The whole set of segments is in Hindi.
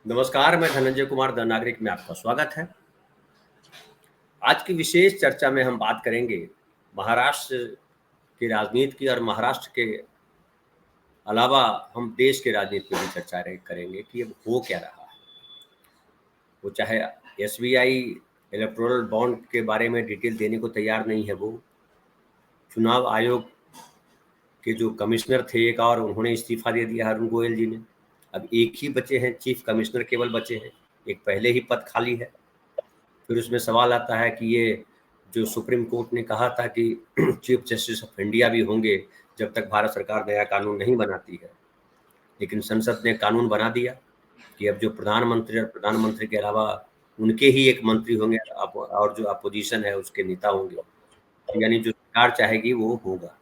नमस्कार, मैं धनंजय कुमार द नागरिक में आपका स्वागत है। आज की विशेष चर्चा में हम बात करेंगे महाराष्ट्र की राजनीति की और महाराष्ट्र के अलावा हम देश के राजनीति पे भी चर्चा करेंगे कि अब हो क्या रहा है। वो चाहे एसबीआई इलेक्टोरल बॉन्ड के बारे में डिटेल देने को तैयार नहीं है, वो चुनाव आयोग के जो कमिश्नर थे एक और उन्होंने इस्तीफा दे दिया अरुण गोयल जी ने। अब एक ही बचे हैं, चीफ कमिश्नर केवल बचे हैं, एक पहले ही पद खाली है। फिर उसमें सवाल आता है कि ये जो सुप्रीम कोर्ट ने कहा था कि चीफ जस्टिस ऑफ इंडिया भी होंगे जब तक भारत सरकार नया कानून नहीं बनाती है, लेकिन संसद ने कानून बना दिया कि अब जो प्रधानमंत्री और प्रधानमंत्री के अलावा उनके ही एक मंत्री होंगे और जो अपोजिशन है उसके नेता होंगे, यानी जो सरकार चाहेगी वो होगा।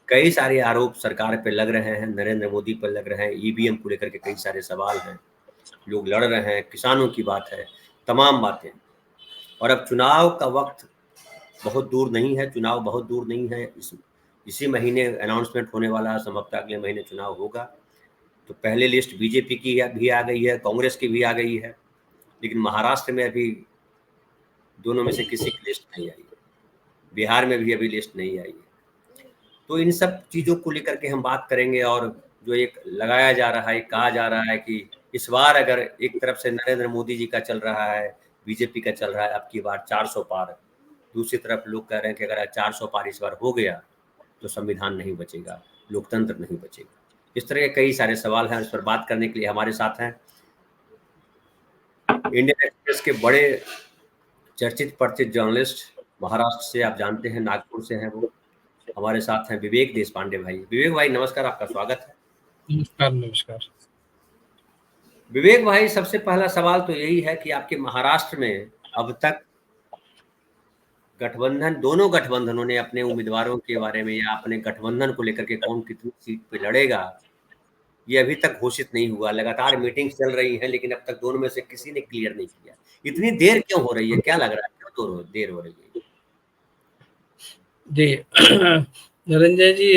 कई सारे आरोप सरकार पे लग रहे हैं, नरेंद्र मोदी पर लग रहे हैं, ईवीएम को लेकर के कई सारे सवाल हैं, लोग लड़ रहे हैं, किसानों की बात है, तमाम बातें। और अब चुनाव का वक्त बहुत दूर नहीं है, चुनाव बहुत दूर नहीं है, इसी महीने अनाउंसमेंट होने वाला है, संभवतः अगले महीने चुनाव होगा। तो पहले लिस्ट बीजेपी की भी आ गई है, कांग्रेस की भी आ गई है, लेकिन महाराष्ट्र में अभी दोनों में से किसी की लिस्ट नहीं आई है, बिहार में भी अभी लिस्ट नहीं आई है। तो इन सब चीज़ों को लेकर के हम बात करेंगे। और जो एक लगाया जा रहा है, कहा जा रहा है कि इस बार अगर एक तरफ से नरेंद्र मोदी जी का चल रहा है, बीजेपी का चल रहा है, अब की बार 400 पार, दूसरी तरफ लोग कह रहे हैं कि अगर 400 पार इस बार हो गया तो संविधान नहीं बचेगा, लोकतंत्र नहीं बचेगा। इस तरह के कई सारे सवाल हैं। इस पर बात करने के लिए हमारे साथ हैं इंडियन एक्सप्रेस के बड़े चर्चित परिचित जर्नलिस्ट, महाराष्ट्र से, आप जानते हैं, नागपुर से हैं वो, हमारे साथ हैं विवेक देशपांडे भाई। विवेक भाई नमस्कार, आपका स्वागत है। नमस्कार नमस्कार। विवेक भाई, सबसे पहला सवाल तो यही है कि आपके महाराष्ट्र में अब तक गठबंधन, दोनों गठबंधनों ने अपने उम्मीदवारों के बारे में या अपने गठबंधन को लेकर के कौन कितनी सीट पे लड़ेगा, ये अभी तक घोषित नहीं हुआ। लगातार मीटिंग चल रही है, लेकिन अब तक दोनों में से किसी ने क्लियर नहीं किया। इतनी देर क्यों हो रही है, क्या लग रहा है, क्यों देर हो रही है? जी निरंजय जी,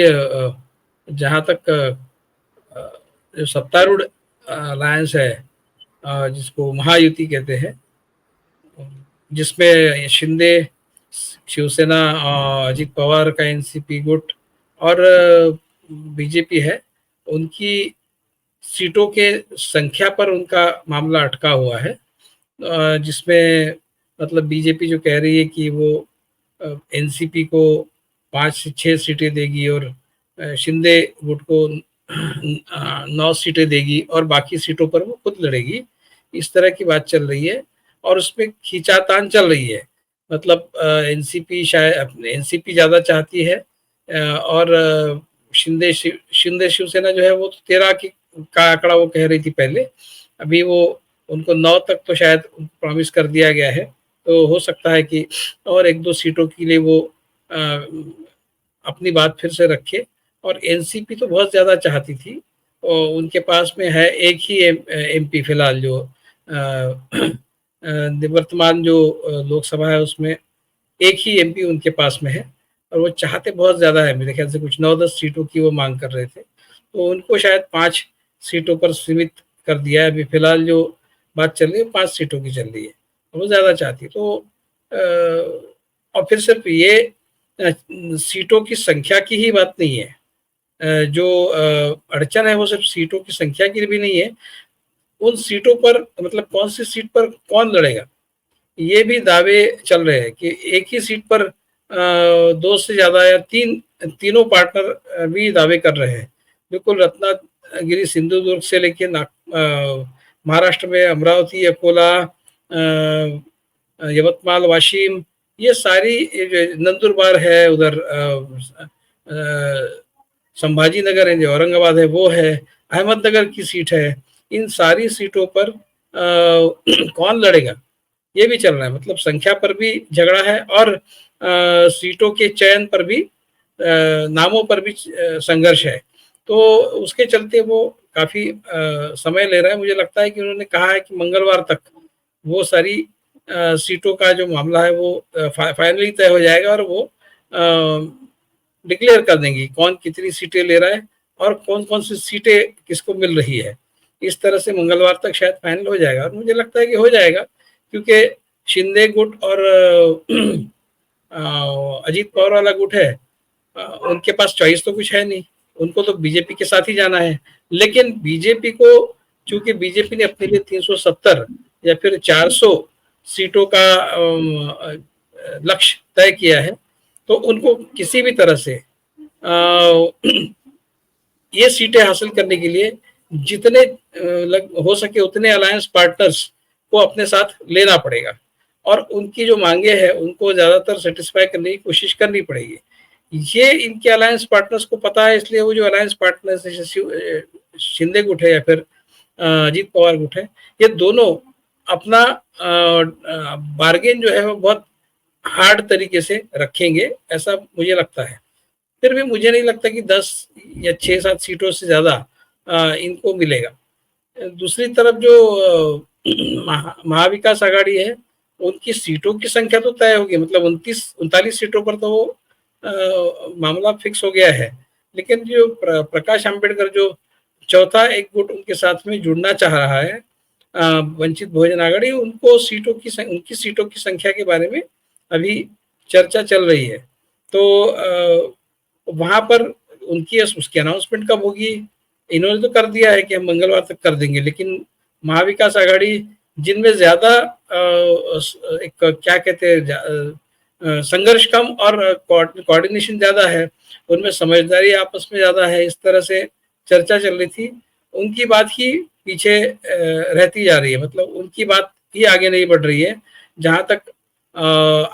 जहाँ तक जो सत्तारूढ़ अलायंस है, जिसको महायुति कहते हैं, जिसमें शिंदे शिवसेना, अजित पवार का एनसीपी गुट और बीजेपी है, उनकी सीटों के संख्या पर उनका मामला अटका हुआ है। जिसमें मतलब बीजेपी जो कह रही है कि वो एनसीपी को 5 से 6 सीटें देगी और शिंदे गुट को 9 सीटें देगी और बाकी सीटों पर वो खुद लड़ेगी, इस तरह की बात चल रही है। और उसमें खींचातान चल रही है, मतलब एनसीपी शायद एनसीपी ज़्यादा चाहती है, और शिंदे शिवसेना जो है वो 13 का आंकड़ा वो कह रही थी पहले, अभी वो उनको 9 तक तो शायद प्रॉमिस कर दिया गया है। तो हो सकता है कि और 1-2 सीटों के लिए वो अपनी बात फिर से रखे। और एनसीपी तो बहुत ज़्यादा चाहती थी, और उनके पास में है एक ही एमपी फिलहाल, जो वर्तमान जो लोकसभा है उसमें एक ही एमपी उनके पास में है, और वो चाहते बहुत ज़्यादा है, मेरे ख्याल से कुछ 9-10 सीटों की वो मांग कर रहे थे। तो उनको शायद 5 सीटों पर सीमित कर दिया है। अभी फिलहाल जो बात चल रही है 5 सीटों की चल रही है, वो ज़्यादा चाहती है। तो और फिर सिर्फ ये सीटों की संख्या की ही बात नहीं है, जो अड़चन है वो सिर्फ सीटों की संख्या की भी नहीं है, उन सीटों पर मतलब कौन सी सीट पर कौन लड़ेगा, ये भी दावे चल रहे हैं कि एक ही सीट पर 2 से ज़्यादा या तीनों पार्टनर भी दावे कर रहे हैं। बिल्कुल रत्नागिरी सिंधुदुर्ग से लेके महाराष्ट्र में अमरावती, अकोला, यवतमाल, वाशिम, ये सारी, नंदुरबार है उधर, संभाजी नगर है, जो औरंगाबाद है वो है, अहमदनगर की सीट है, इन सारी सीटों पर कौन लड़ेगा ये भी चल रहा है। मतलब संख्या पर भी झगड़ा है और सीटों के चयन पर भी, नामों पर भी संघर्ष है। तो उसके चलते वो काफ़ी समय ले रहा है। मुझे लगता है कि उन्होंने कहा है कि मंगलवार तक वो सारी सीटों का जो मामला है वो फाइनली तय हो जाएगा, और वो डिक्लेयर कर देंगी कौन कितनी सीटें ले रहा है और कौन कौन सी सीटें किसको मिल रही है। इस तरह से मंगलवार तक शायद फाइनल हो जाएगा, और मुझे लगता है कि हो जाएगा, क्योंकि शिंदे गुट और अजीत पवार वाला गुट है, उनके पास चॉइस तो कुछ है नहीं, उनको तो बीजेपी के साथ ही जाना है। लेकिन बीजेपी को, चूंकि बीजेपी ने अपने लिए 370 या फिर 400 सीटों का लक्ष्य तय किया है, तो उनको किसी भी तरह से ये सीटें हासिल करने के लिए जितने हो सके उतने अलायंस पार्टनर्स को अपने साथ लेना पड़ेगा, और उनकी जो मांगे हैं उनको ज्यादातर सेटिस्फाई करने की कोशिश करनी पड़ेगी। ये इनके अलायंस पार्टनर्स को पता है, इसलिए वो जो अलायंस पार्टनर्स शिंदे गुट है या फिर अजीत पवार गुट है, ये दोनों अपना बार्गेन जो है वो बहुत हार्ड तरीके से रखेंगे, ऐसा मुझे लगता है। फिर भी मुझे नहीं लगता कि 10 या 6-7 सीटों से ज्यादा इनको मिलेगा। दूसरी तरफ जो महाविकास आघाड़ी है, उनकी सीटों की संख्या तो तय होगी, मतलब 29-39 सीटों पर तो वो मामला फिक्स हो गया है। लेकिन जो प्रकाश आंबेडकर जो चौथा एक गुट उनके साथ में जुड़ना चाह रहा है, वंचित बहुजन आघाड़ी, उनको उनकी सीटों की संख्या के बारे में अभी चर्चा चल रही है। तो वहां पर उसकी अनाउंसमेंट कब होगी? इन्होंने तो कर दिया है कि हम मंगलवार तक कर देंगे, लेकिन महाविकास आघाड़ी जिनमें ज्यादा एक क्या कहते हैं, संघर्ष कम और कोऑर्डिनेशन ज्यादा है, उनमें समझदारी आपस में ज्यादा है, इस तरह से चर्चा चल रही थी, उनकी बात ही पीछे रहती जा रही है, मतलब उनकी बात ही आगे नहीं बढ़ रही है। जहां तक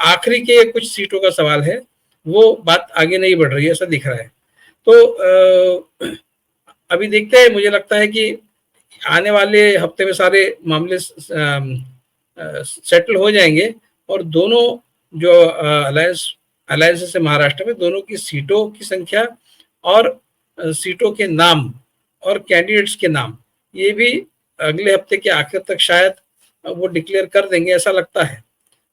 आखिरी के कुछ सीटों का सवाल है, वो बात आगे नहीं बढ़ रही है, ऐसा दिख रहा है। तो अभी देखते हैं, मुझे लगता है कि आने वाले हफ्ते में सारे मामले सेटल हो जाएंगे, और दोनों जो अलायंस से महाराष्ट्र में, दोनों की सीटों की संख्या और सीटों के नाम और कैंडिडेट्स के नाम, ये भी अगले हफ्ते के आखिर तक शायद वो डिक्लेयर कर देंगे, ऐसा लगता है।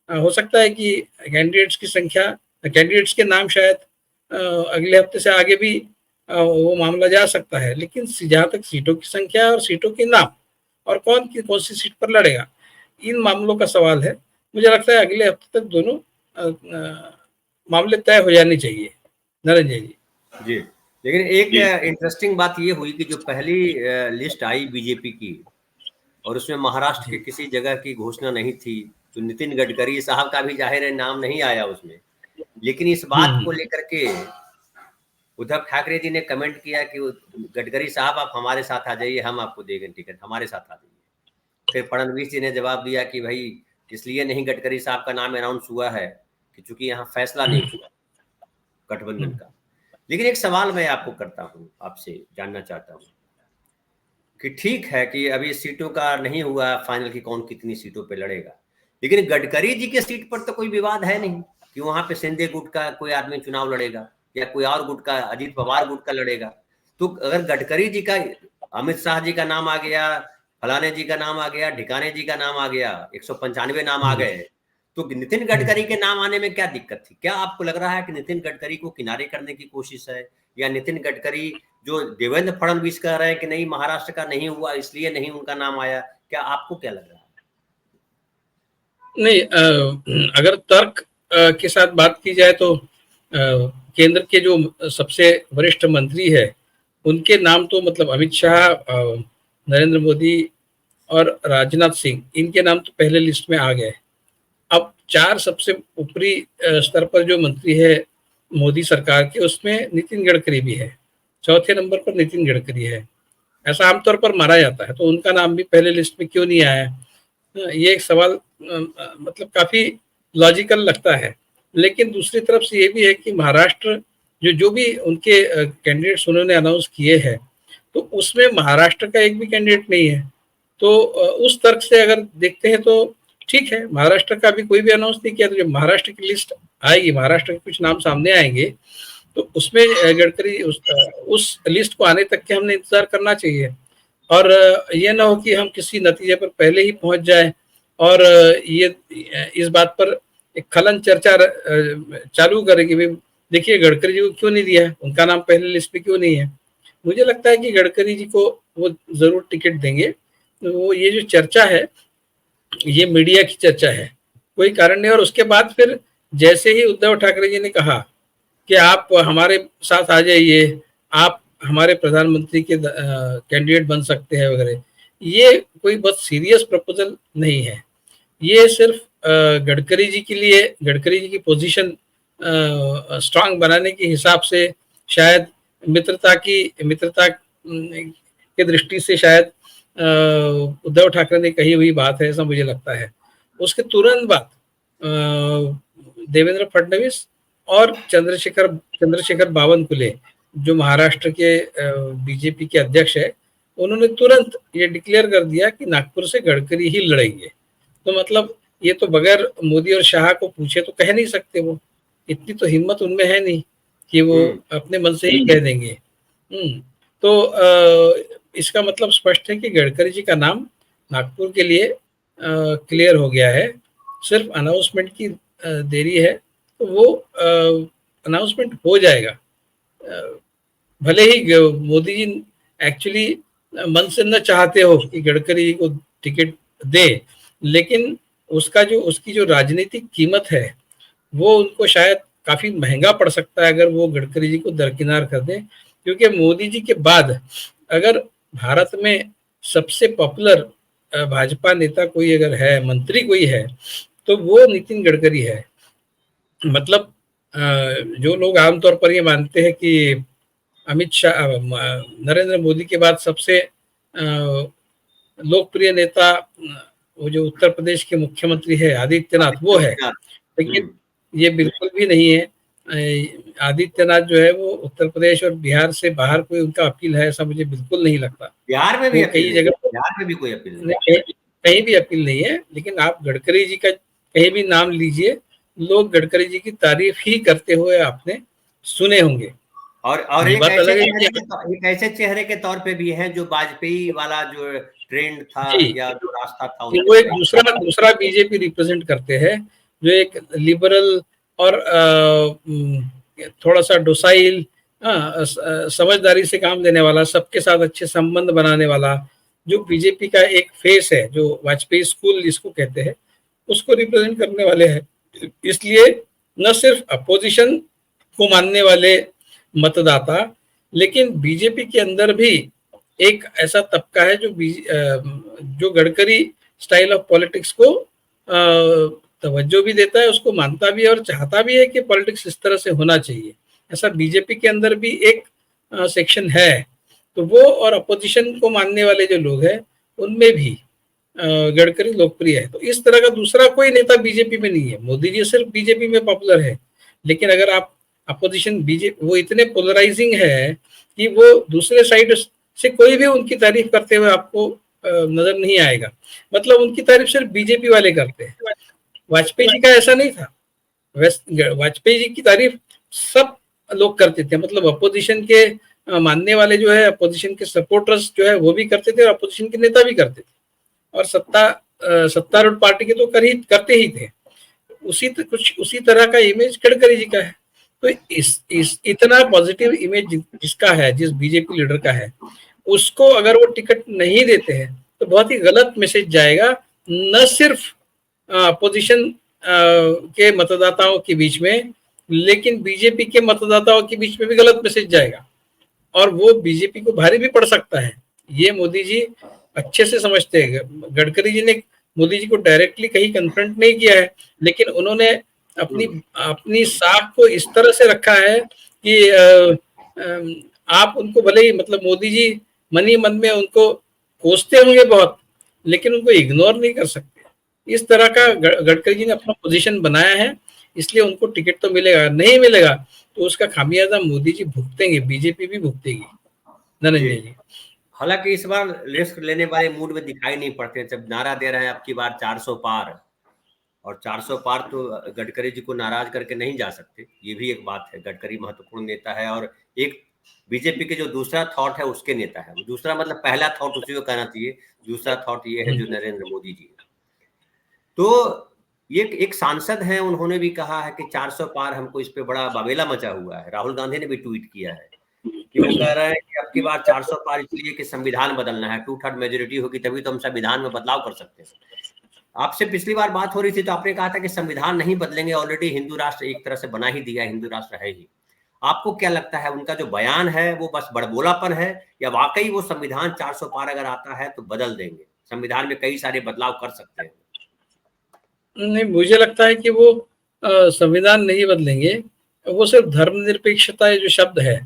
हो सकता है कि कैंडिडेट्स के नाम शायद अगले हफ्ते से आगे भी वो मामला जा सकता है, लेकिन जहां तक सीटों की संख्या और सीटों के नाम और कौन सी सीट पर लड़ेगा, इन मामलों का सवाल है, मुझे लगता है अगले हफ्ते तक दोनों मामले तय हो जाने चाहिए। नरेंद्र जी, लेकिन एक इंटरेस्टिंग बात ये हुई कि जो पहली लिस्ट आई बीजेपी की, और उसमें महाराष्ट्र के किसी जगह की घोषणा नहीं थी, तो नितिन गडकरी साहब का भी जाहिर है नाम नहीं आया उसमें, लेकिन इस बात को लेकर के उद्धव ठाकरे जी ने कमेंट किया कि गडकरी साहब आप हमारे साथ आ जाइए, हम आपको देंगे टिकट, हमारे साथ आ जाइए। फिर फडणवीस जी ने जवाब दिया कि भाई इसलिए नहीं गडकरी साहब का नाम अनाउंस हुआ है कि चूंकि यहाँ फैसला नहीं हुआ गठबंधन का। लेकिन एक सवाल मैं आपको करता हूँ, आपसे जानना चाहता हूँ कि ठीक है कि अभी सीटों का नहीं हुआ फाइनल कि कौन कितनी सीटों पे लड़ेगा, लेकिन गडकरी जी के सीट पर तो कोई विवाद है नहीं कि वहां पे शिंदे गुट का कोई आदमी चुनाव लड़ेगा या कोई और गुट का, अजीत पवार गुट का लड़ेगा। तो अगर गडकरी जी का, अमित शाह जी का नाम आ गया, फलाने जी का नाम आ गया, ढिकाने जी का नाम आ गया, 195 नाम आ गए, तो नितिन गडकरी के नाम आने में क्या दिक्कत थी? क्या आपको लग रहा है कि नितिन गडकरी को किनारे करने की कोशिश है, या नितिन गडकरी जो देवेंद्र फडणवीस कह रहे हैं कि नहीं महाराष्ट्र का नहीं हुआ इसलिए नहीं उनका नाम आया, क्या आपको क्या लग रहा है? नहीं, अगर तर्क के साथ बात की जाए तो केंद्र के जो सबसे वरिष्ठ मंत्री है, उनके नाम तो मतलब अमित शाह, नरेंद्र मोदी और राजनाथ सिंह, इनके नाम तो पहले लिस्ट में आ गए। अब 4 सबसे ऊपरी स्तर पर जो मंत्री है मोदी सरकार के, उसमें नितिन गडकरी भी है, चौथे नंबर पर नितिन गडकरी है, ऐसा आमतौर पर माना जाता है। तो उनका नाम भी पहले लिस्ट में क्यों नहीं आया, ये एक सवाल मतलब काफी लॉजिकल लगता है। लेकिन दूसरी तरफ से ये भी है कि महाराष्ट्र जो भी उनके कैंडिडेट्स उन्होंने अनाउंस किए हैं, तो उसमें महाराष्ट्र का एक भी कैंडिडेट नहीं है। तो उस तर्क से अगर देखते हैं तो ठीक है, महाराष्ट्र का भी कोई भी अनाउंस नहीं किया, तो जब महाराष्ट्र की लिस्ट आएगी, महाराष्ट्र के कुछ नाम सामने आएंगे, तो उसमें गडकरी उस लिस्ट को आने तक के हमने इंतजार करना चाहिए, और ये ना हो कि हम किसी नतीजे पर पहले ही पहुंच जाए और ये इस बात पर एक खलन चर्चा चालू करें कि भाई देखिए गडकरी जी को क्यों नहीं दिया है, उनका नाम पहले लिस्ट में क्यों नहीं है। मुझे लगता है कि गडकरी जी को वो जरूर टिकट देंगे। तो वो ये जो चर्चा है ये मीडिया की चर्चा है, कोई कारण नहीं। और उसके बाद फिर जैसे ही उद्धव ठाकरे जी ने कहा कि आप हमारे साथ आ जाइए, आप हमारे प्रधानमंत्री के कैंडिडेट बन सकते हैं वगैरह, ये कोई बहुत सीरियस प्रपोजल नहीं है। ये सिर्फ गडकरी जी के लिए, गडकरी जी की पोजीशन स्ट्रांग बनाने के हिसाब से, शायद मित्रता की दृष्टि से शायद उद्धव ठाकरे ने कही हुई बात है, ऐसा मुझे लगता है। उसके तुरंत बाद देवेंद्र फडणवीस और चंद्रशेखर बावनकुले, जो महाराष्ट्र के बीजेपी के अध्यक्ष है, उन्होंने तुरंत ये डिक्लेयर कर दिया कि नागपुर से गडकरी ही लड़ेंगे। तो मतलब ये तो बगैर मोदी और शाह को पूछे तो कह नहीं सकते, वो इतनी तो हिम्मत उनमें है नहीं कि वो अपने मन से ही कह देंगे। तो इसका मतलब स्पष्ट है कि गडकरी जी का नाम नागपुर के लिए क्लियर हो गया है। सिर्फ अनाउंसमेंट की देरी है, तो वो अनाउंसमेंट हो जाएगा। भले ही मोदी जी एक्चुअली मन से न चाहते हो कि गडकरी जी को टिकट दे, लेकिन उसकी जो राजनीतिक कीमत है वो उनको शायद काफी महंगा पड़ सकता है अगर वो गडकरी जी को दरकिनार कर दें। क्योंकि मोदी जी के बाद अगर भारत में सबसे पॉपुलर भाजपा नेता कोई अगर है, मंत्री कोई है, तो वो नितिन गडकरी है। मतलब जो लोग आमतौर पर ये मानते हैं कि अमित शाह, नरेंद्र मोदी के बाद सबसे लोकप्रिय नेता वो जो उत्तर प्रदेश के मुख्यमंत्री है आदित्यनाथ, वो है, लेकिन ये बिल्कुल भी नहीं है। आदित्यनाथ जो है वो उत्तर प्रदेश और बिहार से बाहर कोई उनका अपील है, ऐसा मुझे बिल्कुल नहीं लगता। बिहार में भी कई जगह बिहार में भी कोई अपील नहीं, कहीं भी अपील नहीं है। लेकिन आप गडकरी जी का कहीं भी नाम लीजिए, लोग गडकरी जी की तारीफ ही करते हुए आपने सुने होंगे। और एक ऐसे चेहरे के तौर पे भी है जो वाजपेयी वाला जो ट्रेंड था या जो रास्ता था, वो एक दूसरा बीजेपी रिप्रेजेंट करते हैं, जो एक लिबरल और थोड़ा सा डोसाइल, समझदारी से काम देने वाला, सबके साथ अच्छे संबंध बनाने वाला, जो बीजेपी का एक फेस है, जो वाजपेयी स्कूल जिसको कहते हैं, उसको रिप्रेजेंट करने वाले हैं। इसलिए न सिर्फ अपोजिशन को मानने वाले मतदाता, लेकिन बीजेपी के अंदर भी एक ऐसा तबका है जो गडकरी स्टाइल ऑफ पॉलिटिक्स को तवज्जो भी देता है, उसको मानता भी है और चाहता भी है कि पॉलिटिक्स इस तरह से होना चाहिए। ऐसा बीजेपी के अंदर भी एक सेक्शन है। तो वो और अपोजिशन को मानने वाले जो लोग हैं उनमें भी गडकरी लोकप्रिय है। तो इस तरह का दूसरा कोई नेता बीजेपी में नहीं है। मोदी जी सिर्फ बीजेपी में पॉपुलर है, लेकिन अगर आप अपोजिशन बीजेपी, वो इतने पोलराइजिंग है कि वो दूसरे साइड से कोई भी उनकी तारीफ करते हुए आपको नजर नहीं आएगा। मतलब उनकी तारीफ सिर्फ बीजेपी वाले करते हैं। वाजपेयी जी का ऐसा नहीं था। वाजपेयी जी की तारीफ सब लोग करते थे, मतलब अपोजिशन के मानने वाले जो है, अपोजिशन के सपोर्टर्स जो है वो भी करते थे और अपोजिशन के नेता भी करते थे, और सत्तारूढ़ पार्टी के तो करते ही थे। कुछ उसी तरह का इमेज गडकरी जी का है। तो इस इतना पॉजिटिव इमेज जिसका है, जिस बीजेपी लीडर का है, उसको अगर वो टिकट नहीं देते हैं तो बहुत ही गलत मैसेज जाएगा, न सिर्फ अपोजिशन के मतदाताओं के बीच में, लेकिन बीजेपी के मतदाताओं के बीच में भी गलत मैसेज जाएगा, और वो बीजेपी को भारी भी पड़ सकता है। ये मोदी जी अच्छे से समझते हैं। गडकरी जी ने मोदी जी को डायरेक्टली कहीं कन्फ्रंट नहीं किया है, लेकिन उन्होंने अपनी साख को इस तरह से रखा है कि आप उनको भले ही, मतलब मोदी जी मन ही मन में उनको कोसते होंगे बहुत, लेकिन उनको इग्नोर नहीं कर सकते। इस तरह का गडकरी जी ने अपना पोजीशन बनाया है, इसलिए उनको टिकट तो मिलेगा। नहीं मिलेगा तो उसका खामियाजा मोदी जी भुगतेंगे, बीजेपी भी भुगतेगी। धनंजय जी, हालांकि इस बार रिस्क लेने वाले मूड में दिखाई नहीं पड़ते। जब नारा दे रहे हैं अब की बार 400 पार, और 400 पार तो गडकरी जी को नाराज करके नहीं जा सकते, ये भी एक बात है। गडकरी महत्वपूर्ण नेता है और एक बीजेपी के जो दूसरा थॉट है उसके नेता है। दूसरा मतलब पहला थॉट उसी को कहना चाहिए, दूसरा थॉट ये है जो नरेंद्र मोदी जी है। तो ये एक सांसद हैं, उन्होंने भी कहा है कि 400 पार, हमको इस पे बड़ा बवेला मचा हुआ है। राहुल गांधी ने भी ट्वीट किया है कि वो कह रहे हैं कि अब की बार 400 पार इसलिए कि संविधान बदलना है, 2/3 मेजोरिटी होगी तभी तो हम संविधान में बदलाव कर सकते हैं। आपसे पिछली बार बात हो रही थी तो आपने कहा था कि संविधान नहीं बदलेंगे, ऑलरेडी हिंदू राष्ट्र एक तरह से बना ही दिया, हिंदू राष्ट्र है ही। आपको क्या लगता है, उनका जो बयान है वो बस बड़बोलापन है या वाकई वो संविधान 400 पार अगर आता है तो बदल देंगे, संविधान में कई सारे बदलाव कर सकते हैं? नहीं, मुझे लगता है कि वो संविधान नहीं बदलेंगे, वो सिर्फ धर्मनिरपेक्षता जो शब्द है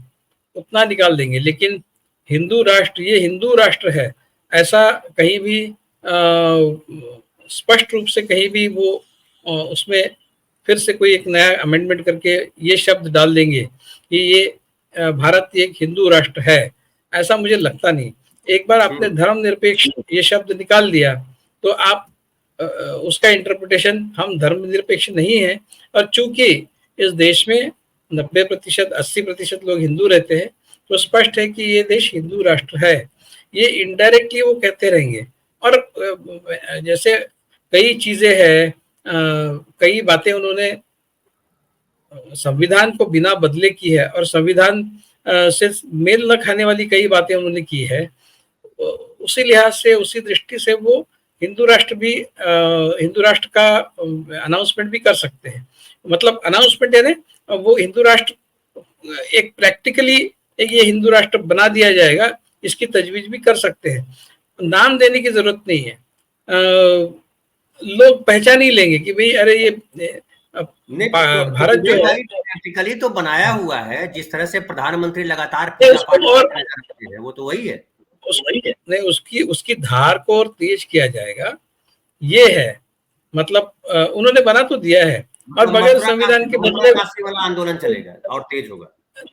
उतना निकाल देंगे, लेकिन हिंदू राष्ट्र, ये हिंदू राष्ट्र है ऐसा कहीं भी स्पष्ट रूप से कहीं भी वो उसमें फिर से कोई एक नया अमेंडमेंट करके ये शब्द डाल देंगे कि ये भारत एक हिंदू राष्ट्र है, ऐसा मुझे लगता नहीं। एक बार आपने धर्मनिरपेक्ष ये शब्द निकाल दिया तो आप उसका इंटरप्रिटेशन हम धर्मनिरपेक्ष नहीं है, और चूंकि इस देश में 90% 80% लोग हिंदू रहते हैं तो स्पष्ट है कि ये देश हिंदू राष्ट्र है, ये इनडायरेक्टली वो कहते रहेंगे। और जैसे कई चीजें हैं, कई बातें उन्होंने संविधान को बिना बदले की है और संविधान से मेल न खाने वाली कई बातें उन्होंने की है, उसी लिहाज से उसी दृष्टि से वो हिंदू राष्ट्र भी हिंदू राष्ट्र का अनाउंसमेंट भी कर सकते हैं। मतलब अनाउंसमेंट यानी वो हिंदू राष्ट्र एक प्रैक्टिकली एक ये हिंदू राष्ट्र बना दिया जाएगा, इसकी तजवीज भी कर सकते हैं। नाम देने की जरूरत नहीं है, लोग पहचान ही लेंगे कि भाई अरे ये भारत जो है प्रैक्टिकली तो बनाया हुआ है, जिस तरह से प्रधानमंत्री लगातार और वो तो वही है, नहीं उसकी धार को और तेज किया जाएगा, ये है मतलब उन्होंने बना तो दिया है। और बगैर संविधान के बदले वाला आंदोलन चलेगा और तेज होगा।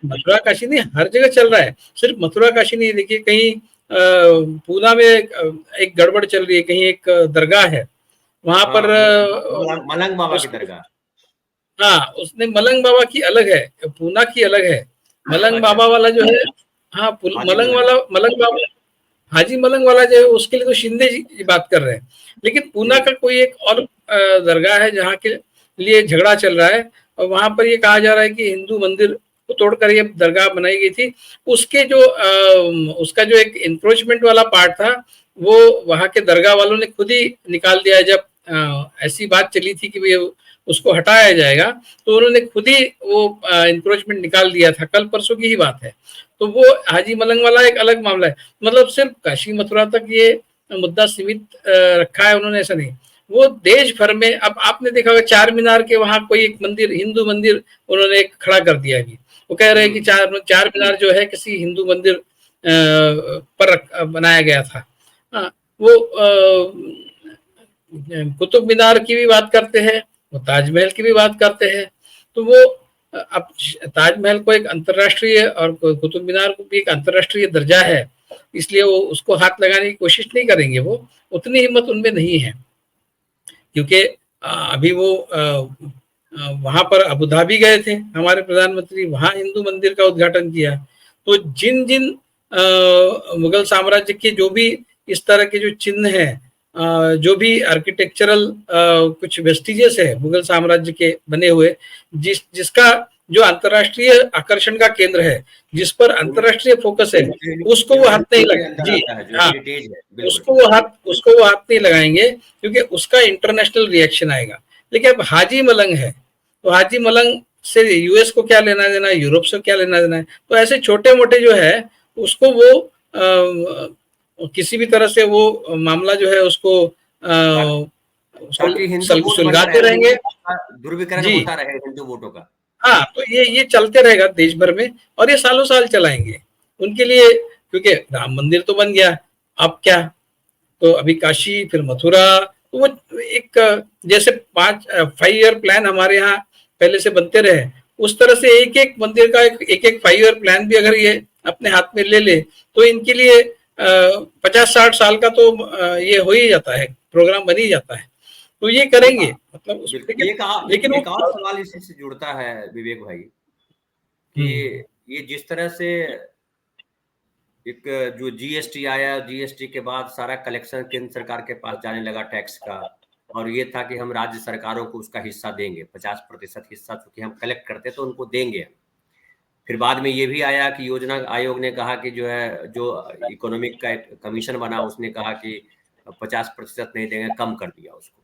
मथुरा काशी नहीं, हर जगह चल रहा है, सिर्फ मथुरा काशी नहीं। देखिए कहीं पूना में एक गड़बड़ चल रही है, कहीं एक दरगाह है वहां पर मलंग बाबा की दरगाह, हाँ उसने मलंग बाबा की अलग है, पूना की अलग है। मलंग बाबा वाला जो है, हाँ मलंग बाबा हाजी मलंग वाला जो है उसके लिए तो शिंदे जी बात कर रहे हैं, लेकिन पूना का कोई एक और दरगाह है जहाँ के लिए झगड़ा चल रहा है, और वहां पर ये कहा जा रहा है कि हिंदू मंदिर को तोड़कर ये दरगाह बनाई गई थी। उसके जो उसका जो एक इंक्रोचमेंट वाला पार्ट था वो वहां के दरगाह वालों ने खुद ही निकाल दिया। जब ऐसी बात चली थी कि उसको हटाया जाएगा तो उन्होंने खुद ही वो इंक्रोचमेंट निकाल दिया था, कल परसों की ही बात है। तो वो हाजी मलंग वाला एक अलग मामला है, मतलब सिर्फ काशी मथुरा तक ये मुद्दा सीमित रखा है उन्होंने, ऐसा नहीं। वो देश भर में, अब आपने देखा होगा चार मीनार के वहां कोई एक मंदिर, हिंदू मंदिर उन्होंने एक खड़ा कर दिया अभी, वो कह रहे हैं कि चार मीनार जो है किसी हिंदू मंदिर पर बनाया गया था। वो कुतुब मीनार की भी बात करते हैं, वो ताजमहल की भी बात करते हैं। तो वो अब ताजमहल को एक अंतर्राष्ट्रीय और कुतुब मीनार को भी एक अंतर्राष्ट्रीय दर्जा है, इसलिए वो उसको हाथ लगाने की कोशिश नहीं करेंगे, वो उतनी हिम्मत उनमें नहीं है। क्योंकि अभी वो वहां पर अबू धाबी गए थे हमारे प्रधानमंत्री, वहां हिंदू मंदिर का उद्घाटन किया। तो जिन जिन मुगल साम्राज्य के जो भी इस तरह के जो चिन्ह हैं, जो भी आर्किटेक्चरल कुछ वेस्टिजेस है मुगल साम्राज्य के बने हुए, जिसका जो अंतरराष्ट्रीय आकर्षण का केंद्र है, जिस पर अंतरराष्ट्रीय फोकस है, उसको वो हाथ नहीं लगाएंगे। जी हाँ, उसको वो हाथ नहीं लगाएंगे क्योंकि उसका इंटरनेशनल रिएक्शन आएगा। लेकिन अब हाजी मलंग है तो हाजी मलंग से यूएस को क्या लेना देना है, यूरोप से क्या लेना देना है। तो ऐसे छोटे मोटे जो है उसको वो किसी भी तरह से वो मामला जो है उसको सुलझाते रहेंगे, दुर्विकरण होता रहे हिंदू वोटों का। हाँ, तो ये चलते रहेगा देश भर में और ये सालों साल चलाएंगे उनके लिए, क्योंकि राम मंदिर तो बन गया, अब क्या, तो अभी काशी फिर मथुरा, तो वो एक जैसे 5 ईयर प्लान हमारे यहाँ पहले से बनते रहे, उस तरह से एक एक मंदिर का एक 5 ईयर प्लान भी अगर ये अपने हाथ में ले ले तो इनके लिए 50-60 साल का तो ये हो ही जाता है, प्रोग्राम बन ही जाता है। तो ये करेंगे मतलब लेकिन एक और सवाल इसी से जुड़ता है विवेक भाई कि ये जिस तरह से एक जो जीएसटी आया, जीएसटी के बाद सारा कलेक्शन केंद्र सरकार के पास जाने लगा टैक्स का, और ये था कि हम राज्य सरकारों को उसका हिस्सा देंगे, 50% हिस्सा चूंकि हम कलेक्ट करते तो उनको देंगे। फिर बाद में ये भी आया कि योजना आयोग ने कहा कि जो है, जो इकोनॉमिक का एक कमीशन बना, उसने कहा कि 50% नहीं देंगे, कम कर दिया उसको।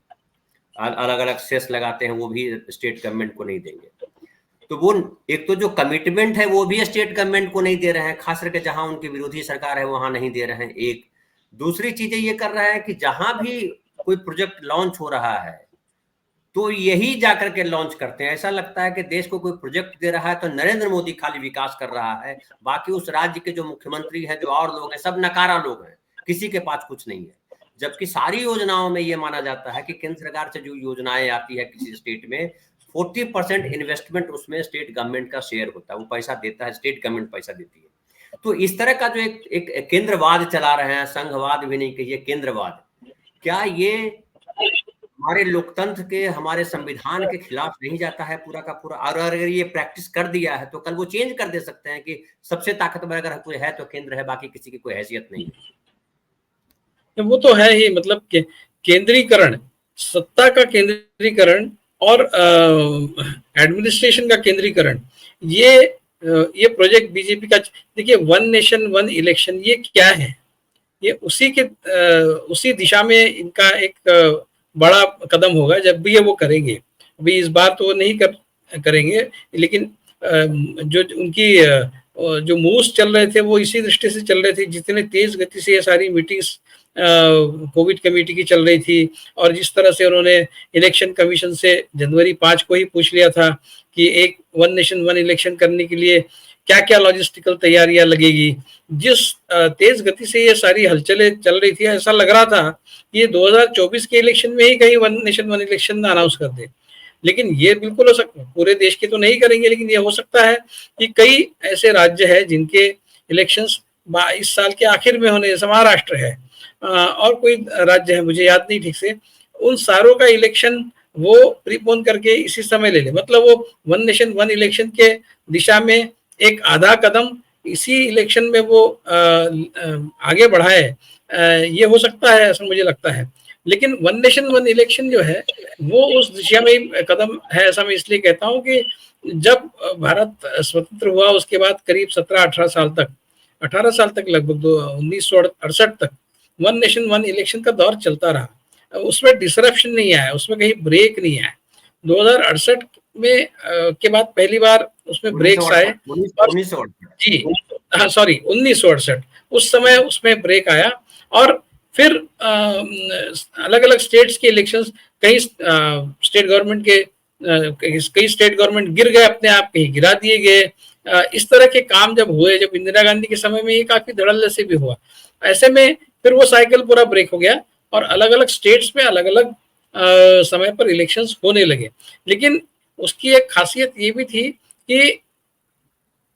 अलग अलग सेस लगाते हैं, वो भी स्टेट गवर्नमेंट को नहीं देंगे। तो वो एक तो जो कमिटमेंट है वो भी स्टेट गवर्नमेंट को नहीं दे रहे हैं, खास करके जहां उनकी विरोधी सरकार है वहां नहीं दे रहे हैं। एक दूसरी चीजें ये कर रहा है कि जहां भी कोई प्रोजेक्ट लॉन्च हो रहा है तो यही जाकर के लॉन्च करते हैं। ऐसा लगता है कि देश को कोई प्रोजेक्ट दे रहा है तो नरेंद्र मोदी खाली विकास कर रहा है, बाकी उस राज्य के जो मुख्यमंत्री हैं, जो और लोग हैं, सब नकारा लोग हैं, किसी के पास कुछ नहीं है। जबकि सारी योजनाओं में ये माना जाता है कि केंद्र सरकार से जो योजनाएं आती है किसी स्टेट में, 40% इन्वेस्टमेंट उसमें स्टेट गवर्नमेंट का शेयर होता है, वो पैसा देता है, स्टेट गवर्नमेंट पैसा देती है। तो इस तरह का जो एक केंद्रवाद चला रहे हैं, संघवाद भी नहीं कहिए, केंद्रवाद, क्या ये हमारे लोकतंत्र के, हमारे संविधान के खिलाफ नहीं जाता है पूरा का पूरा? और अगर ये प्रैक्टिस कर दिया है तो कल वो चेंज कर दे सकते हैं कि सबसे ताकतवर अगर कोई है तो केंद्र है, बाकी किसी की कोई हैसियत नहीं है। वो तो है ही, मतलब केंद्रीकरण, सत्ता का केंद्रीकरण और एडमिनिस्ट्रेशन का केंद्रीकरण, ये प्रोजेक्ट बीजेपी का। देखिए, वन नेशन वन इलेक्शन ये क्या है? ये उसी दिशा में इनका एक बड़ा कदम होगा जब भी ये वो करेंगे। अभी इस बार तो वो नहीं करेंगे, लेकिन जो उनकी जो मूव्स चल रहे थे वो इसी दृष्टि से चल रहे थे। जितने तेज गति से ये सारी मीटिंग्स कोविड कमेटी की चल रही थी, और जिस तरह से उन्होंने इलेक्शन कमीशन से जनवरी 5 को ही पूछ लिया था कि एक वन नेशन वन इलेक्शन करने के लिए क्या क्या लॉजिस्टिकल तैयारियां लगेगी, जिस तेज गति से ये सारी हलचलें चल रही थी, ऐसा लग रहा था कि ये 2024 के इलेक्शन में ही कहीं one nation one election announce कर दे। लेकिन ये बिल्कुल हो सकता है, पूरे देश के तो नहीं करेंगे, लेकिन ये हो सकता है कि कई ऐसे राज्य हैं जिनके इलेक्शंस इस साल के आखिर में होने, जैसे महाराष्ट्र है और कोई राज्य है मुझे याद नहीं ठीक से, उन सारों का इलेक्शन वो प्रीपोन करके इसी समय ले ले। मतलब वो वन नेशन वन इलेक्शन के दिशा में एक आधा कदम इसी इलेक्शन में वो आगे बढ़ाए, ये हो सकता है, ऐसा मुझे लगता है। लेकिन वन नेशन वन इलेक्शन जो है वो उस दिशा में कदम है, ऐसा मैं इसलिए कहता हूँ कि जब भारत स्वतंत्र हुआ उसके बाद करीब 17-18 साल तक, 18 साल तक, लगभग 1968 तक वन नेशन वन इलेक्शन का दौर चलता रहा। उसमें डिसरप्शन नहीं आया, उसमें कहीं ब्रेक नहीं आया। 2068 में के बाद पहली बार उसमें ब्रेक्स आए। जी हाँ, सॉरी 1968, उस समय उसमें ब्रेक आया। और फिर अलग अलग स्टेट्स के इलेक्शंस, कई स्टेट गवर्नमेंट के कई स्टेट गवर्नमेंट गिर गए अपने आप, कहीं गिरा दिए गए। इस तरह के काम जब हुए, जब इंदिरा गांधी के समय में ये काफी धड़ल्ले से भी हुआ, ऐसे में फिर वो साइकिल पूरा ब्रेक हो गया और अलग अलग स्टेट्स में अलग अलग समय पर इलेक्शंस होने लगे। लेकिन उसकी एक खासियत ये भी थी कि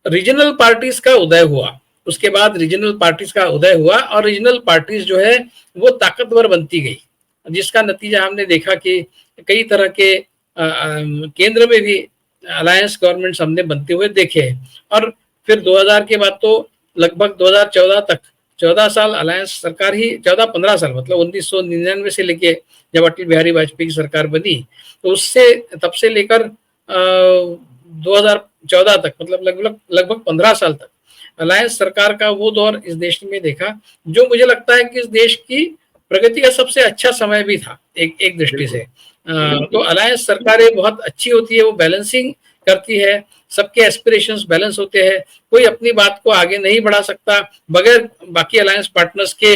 रीजनल पार्टीज का उदय हुआ, उसके बाद रीजनल पार्टीज का उदय हुआ और रीजनल पार्टीज जो है वो ताकतवर बनती गई, जिसका नतीजा हमने देखा कि कई तरह के केंद्र में भी अलायंस गवर्नमेंट्स हमने बनते हुए देखे हैं। और फिर 2000 के बाद तो लगभग 2014 तक 14 साल अलायंस सरकार ही, 14-15 साल, मतलब 1999 से लेके जब अटल बिहारी वाजपेयी की सरकार बनी, तो उससे तब से लेकर 2014 तक, मतलब लगभग 15 साल तक अलायंस सरकार का वो दौर इस देश में देखा, जो मुझे लगता है कि इस देश की प्रगति का सबसे अच्छा समय भी था एक दृष्टि से। तो अलायंस सरकारें बहुत अच्छी होती है, वो बैलेंसिंग करती है, सबके एस्पिरेशंस बैलेंस होते हैं, कोई अपनी बात को आगे नहीं बढ़ा सकता बगैर बाकी अलायंस पार्टनर्स के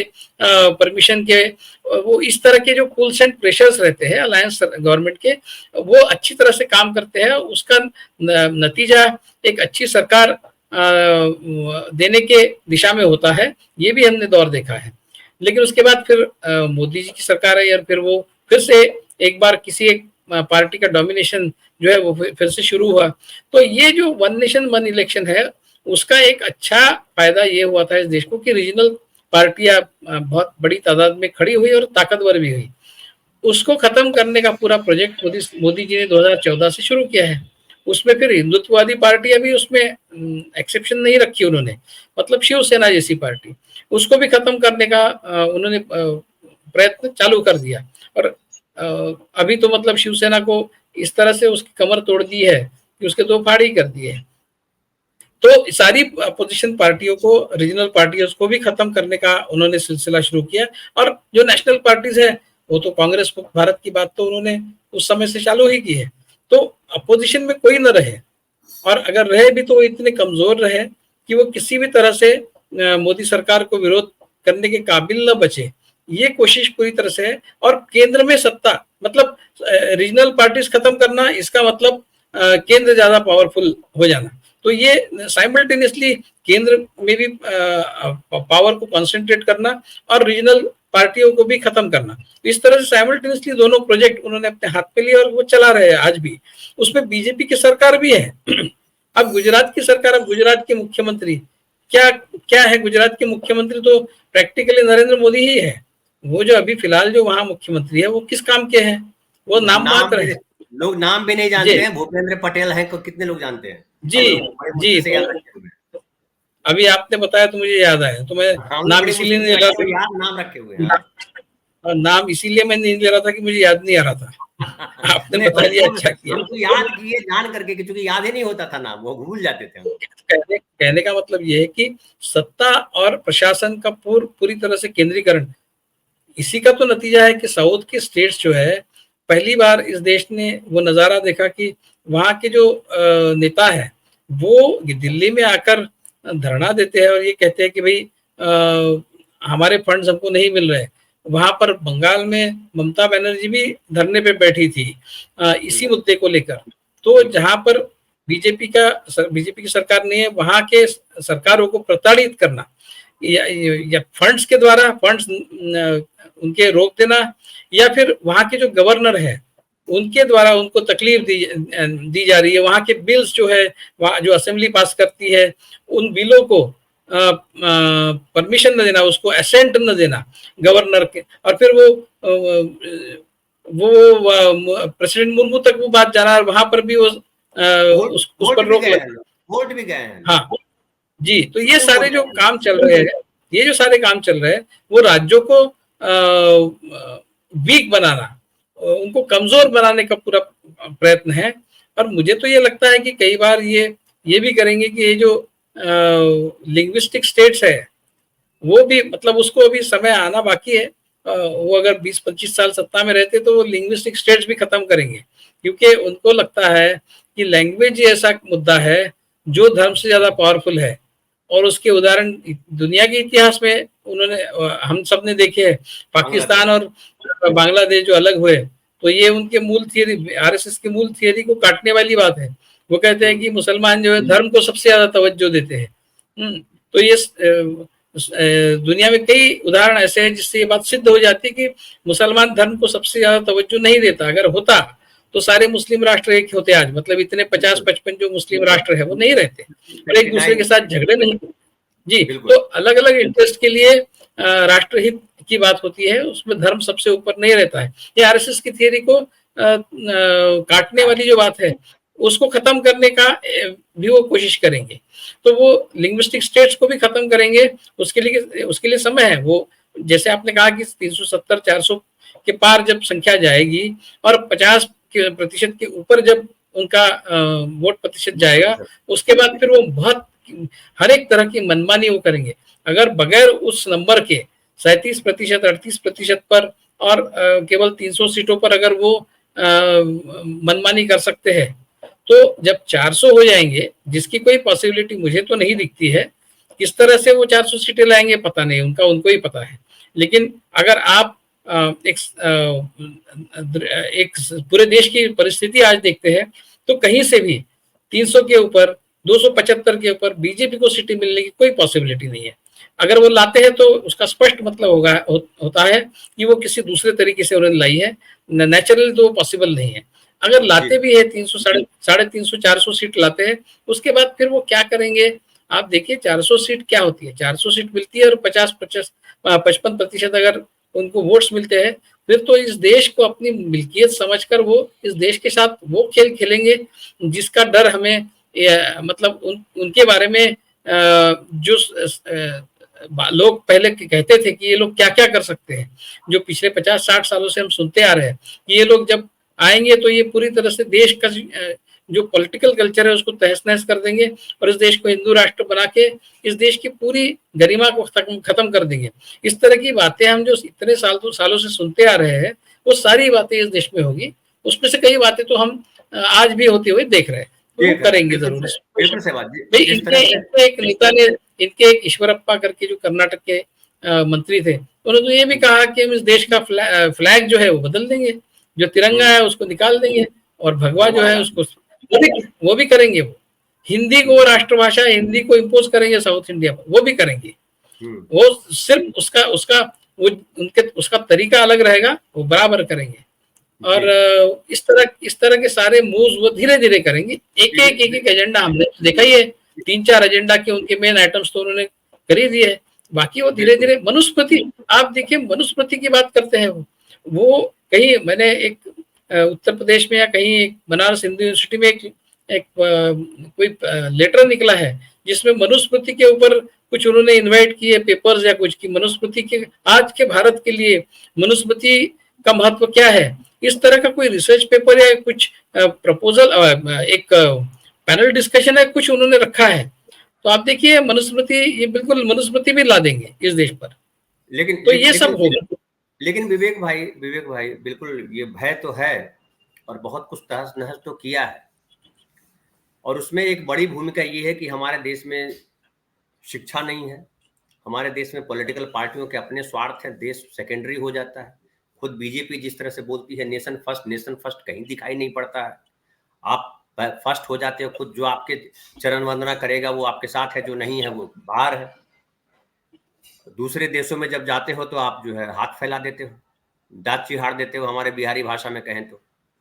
परमिशन के। वो इस तरह के जो पुल्स एंड प्रेशर्स रहते हैं अलायंस गवर्नमेंट के, वो अच्छी तरह से काम करते हैं, उसका नतीजा एक अच्छी सरकार देने के दिशा में होता है। ये भी हमने दौर देखा है। लेकिन उसके बाद फिर मोदी जी की सरकार आई और फिर वो फिर से एक बार किसी एक पार्टी का डोमिनेशन जो है वो फिर से शुरू हुआ। तो ये जो वन नेशन वन इलेक्शन है, उसका एक अच्छा फायदा ये हुआ था इस देश को कि रीजनल पार्टियां बहुत बड़ी तादाद में खड़ी हुई और ताकतवर भी हुई। उसको खत्म करने का पूरा प्रोजेक्ट मोदी जी ने 2014 से शुरू किया है। उसमें फिर हिंदुत्ववादी पार्टियां भी उसमें एक्सेप्शन नहीं रखी उन्होंने, मतलब शिवसेना जैसी पार्टी, उसको भी खत्म करने का उन्होंने प्रयत्न चालू कर दिया। और अभी तो मतलब शिवसेना को इस तरह से उसकी कमर तोड़ दी है कि उसके दो फाड़ ही कर दिए। तो सारी अपोजिशन पार्टियों को, रीजनल पार्टियों को भी खत्म करने का उन्होंने सिलसिला शुरू किया। और जो नेशनल पार्टीज है, वो तो कांग्रेस भारत की बात तो उन्होंने उस समय से चालू ही की है। तो अपोजिशन में कोई न रहे, और अगर रहे भी तो वो इतने कमजोर रहे कि वो किसी भी तरह से मोदी सरकार को विरोध करने के काबिल न बचे। ये कोशिश पूरी तरह से है। और केंद्र में सत्ता, मतलब रीजनल पार्टीज खत्म करना, इसका मतलब केंद्र ज्यादा पावरफुल हो जाना। तो ये साइमल्टेनियसली केंद्र में भी पावर को कंसंट्रेट करना और रीजनल पार्टियों को भी खत्म करना, इस तरह से साइमल्टेनियसली दोनों प्रोजेक्ट उन्होंने अपने हाथ पे लिए और वो चला रहे हैं आज भी। उसमें बीजेपी की सरकार भी है। अब गुजरात की सरकार, अब गुजरात के मुख्यमंत्री क्या क्या है? गुजरात के मुख्यमंत्री तो प्रैक्टिकली नरेंद्र मोदी ही है। वो जो अभी फिलहाल जो वहां मुख्यमंत्री है, वो किस काम के हैं? वो नाम मात्र है। लोग नाम भी नहीं जानते हैं। भूपेंद्र पटेल हैं को कितने लोग जानते हैं? जी जी। तो अभी आपने बताया तो मुझे याद आया। तो मैं नाम इसीलिए नहीं ले रहा था, नाम रखे हुए हैं। नाम इसीलिए मैं नहीं ले रहा था कि मुझे याद नहीं आ रहा था। आपने बता दिया, अच्छा किया। हमको याद किए जान करके, क्योंकि याद ही नहीं होता था नाम, वो भूल जाते थे। कहने का मतलब ये है कि सत्ता और प्रशासन का पूरी तरह से केंद्रीकरण, इसी का तो नतीजा है कि साउथ के स्टेट्स जो है, पहली बार इस देश ने वो नजारा देखा कि वहां के जो नेता है वो दिल्ली में आकर धरना देते हैं और ये कहते हैं कि भाई हमारे फंड्स हमको नहीं मिल रहे। वहां पर बंगाल में ममता बनर्जी भी धरने पे बैठी थी इसी मुद्दे को लेकर। तो जहां पर बीजेपी की सरकार नहीं है, वहां के सरकारों को प्रताड़ित करना या फंड्स के द्वारा फंड्स उनके रोक देना, या फिर वहां के जो गवर्नर है उनके द्वारा उनको तकलीफ दी जा रही है। वहां के बिल्स जो है, वहां जो असेंबली पास करती है, उन बिलों को परमिशन न देना, उसको असेंट न देना गवर्नर के, और फिर वो प्रेसिडेंट मुर्मू तक वो बात जाना, वहां पर भी वो उस पर रोक वोट भी गए हैं। हाँ जी। तो ये सारे जो काम चल रहे हैं, वो राज्यों को वीक बनाना, उनको कमजोर बनाने का पूरा प्रयत्न है। और मुझे तो ये लगता है कि कई बार ये भी करेंगे कि ये जो लिंग्विस्टिक स्टेट्स है, वो भी, मतलब उसको अभी समय आना बाकी है। वो अगर 20-25 साल सत्ता में रहते तो वो लिंग्विस्टिक स्टेट्स भी खत्म करेंगे, क्योंकि उनको लगता है कि लैंग्वेज ऐसा मुद्दा है जो धर्म से ज्यादा पावरफुल है। और उसके उदाहरण दुनिया के इतिहास में हम सब ने देखे हैं। पाकिस्तान और बांग्लादेश जो अलग हुए, तो ये उनके मूल थियरी, आरएसएस की मूल थियरी को काटने वाली बात है। वो कहते हैं कि मुसलमान जो है धर्म को सबसे ज्यादा तवज्जो देते हैं। तो ये दुनिया में कई उदाहरण ऐसे हैं जिससे ये बात सिद्ध हो जाती है कि मुसलमान धर्म को सबसे ज्यादा तवज्जो नहीं देता। अगर होता तो सारे मुस्लिम राष्ट्र एक होते आज, मतलब इतने 50-55 जो मुस्लिम राष्ट्र है वो नहीं रहते और एक दूसरे के साथ झगड़े नहीं जी। तो अलग अलग इंटरेस्ट के लिए राष्ट्रहित की बात होती है, उसमें धर्म सबसे ऊपर नहीं रहता है। ये आरएसएस की थियरी को काटने वाली जो बात है, उसको खत्म करने का भी वो कोशिश करेंगे। तो वो लिंग्विस्टिक स्टेट्स को भी खत्म करेंगे। उसके लिए समय है। वो जैसे आपने कहा कि 370-400 के पार जब संख्या जाएगी और 50% के ऊपर जब उनका वोट प्रतिशत जाएगा, उसके बाद फिर वो बहुत हर एक तरह की मनमानी वो करेंगे। अगर बगैर उस नंबर के 37%, 38% पर और केवल 300 सीटों पर अगर वो मनमानी कर सकते हैं, तो जब 400 हो जाएंगे, जिसकी कोई पॉसिबिलिटी मुझे तो नहीं दिखती है, किस तरह से वो 400 सीटें लाएंगे पता नहीं, उनको ही पता है। लेकिन अगर आप एक पूरे देश की परिस्थिति आज देखते हैं, तो कहीं से भी 300 के ऊपर, 275 के ऊपर बीजेपी को सीटें मिलने की कोई पॉसिबिलिटी नहीं है। अगर वो लाते हैं तो उसका स्पष्ट मतलब होता है कि वो किसी दूसरे तरीके से उन्होंने लाई है, नेचुरली तो पॉसिबल नहीं है। अगर लाते भी है 300, 350, 400 सीट लाते हैं, उसके बाद फिर वो क्या करेंगे? आप देखिए 400 सीट क्या होती है। 400 सीट मिलती है और 55% अगर उनको वोट्स मिलते हैं, फिर तो इस देश को अपनी मिल्कियत समझकर वो इस देश के साथ वो खेल खेलेंगे जिसका डर हमें मतलब उनके बारे में जो लोग पहले कहते थे कि ये लोग क्या क्या कर सकते हैं, जो पिछले 50-60 सालों से हम सुनते आ रहे हैं कि ये लोग जब आएंगे तो ये पूरी तरह से देश का जो पॉलिटिकल कल्चर है उसको तहस नहस कर देंगे और इस देश को हिंदू राष्ट्र बना के इस देश की पूरी गरिमा को खत्म कर देंगे। इस तरह की बातें हम जो इतने सालों से सुनते आ रहे हैं वो सारी बातें इस देश में होगी। उसमें से कई बातें तो हम आज भी होती हुए देख रहे हैं, तो वो करेंगे जरूर। भाई इनके एक नेता ने, इनके एक ईश्वरप्पा करके जो कर्नाटक के मंत्री थे, उन्होंने तो ये भी कहा कि हम इस देश का फ्लैग जो है वो बदल देंगे, जो तिरंगा है उसको निकाल देंगे और भगवा जो है उसको वो भी करेंगे। वो हिंदी को राष्ट्रभाषा, हिंदी को इम्पोज करेंगे साउथ इंडिया पर, वो भी करेंगे। वो सिर्फ उसका उसका वो उनके उसका तरीका अलग रहेगा, वो बराबर करेंगे। और इस तरह के सारे मूव्स वो धीरे धीरे करेंगे। एक एक एजेंडा हमने देखा ही है, 3-4 एजेंडा के उनके मेन आइटम्स तो उन्होंने कर ही दिए। बाकी वो धीरे धीरे मनुस्मृति, आप देखिए मनुस्मृति की बात करते हैं। वो कहीं मैंने एक उत्तर प्रदेश में या कहीं बनारस हिंदू यूनिवर्सिटी में एक कोई लेटर निकला है जिसमें मनुस्मृति के ऊपर कुछ उन्होंने इनवाइट किए पेपर्स या कुछ की मनुस्मृति के आज के भारत के लिए मनुस्मृति का महत्व क्या है, इस तरह का कोई रिसर्च पेपर या कुछ प्रपोजल, एक पैनल डिस्कशन है कुछ उन्होंने रखा है। तो आप देखिए मनुस्मृति, ये बिल्कुल मनुस्मृति भी ला देंगे इस देश पर। लेकिन तो ये सब होगा। लेकिन विवेक भाई बिल्कुल ये भय तो है और बहुत कुछ तहस नहस तो किया है, और उसमें एक बड़ी भूमिका ये है कि हमारे देश में शिक्षा नहीं है, हमारे देश में पॉलिटिकल पार्टियों के अपने स्वार्थ है, देश सेकेंडरी हो जाता है। खुद बीजेपी जिस तरह से बोलती है नेशन फर्स्ट, कहीं दिखाई नहीं पड़ता है। आप फर्स्ट हो जाते हो खुद, जो आपके चरण वंदना करेगा वो आपके साथ है, जो नहीं है वो बाहर है। दूसरे देशों में जब जाते हो तो आप जो है हाथ फैला देते हो, दांत चिहाड़ देते हो, हमारे बिहारी भाषा में कहें तो।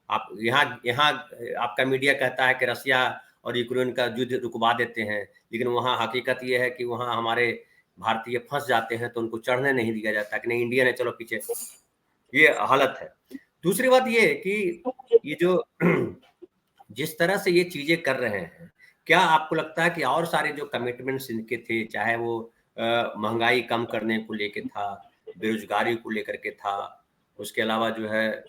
आप यहाँ आपका मीडिया कहता है कि रसिया और यूक्रेन का युद्ध रुकवा देते हैं, लेकिन वहाँ हकीकत ये है कि वहाँ हमारे भारतीय फंस जाते हैं तो उनको चढ़ने नहीं दिया जाता कि नहीं इंडियन है चलो पीछे, ये हालत है। दूसरी बात ये है कि ये जो जिस तरह से ये चीजें कर रहे हैं, क्या आपको लगता है कि और सारे जो कमिटमेंट्स इनके थे, चाहे वो महंगाई कम करने को लेके था, बेरोजगारी को लेकर के था, उसके अलावा जो है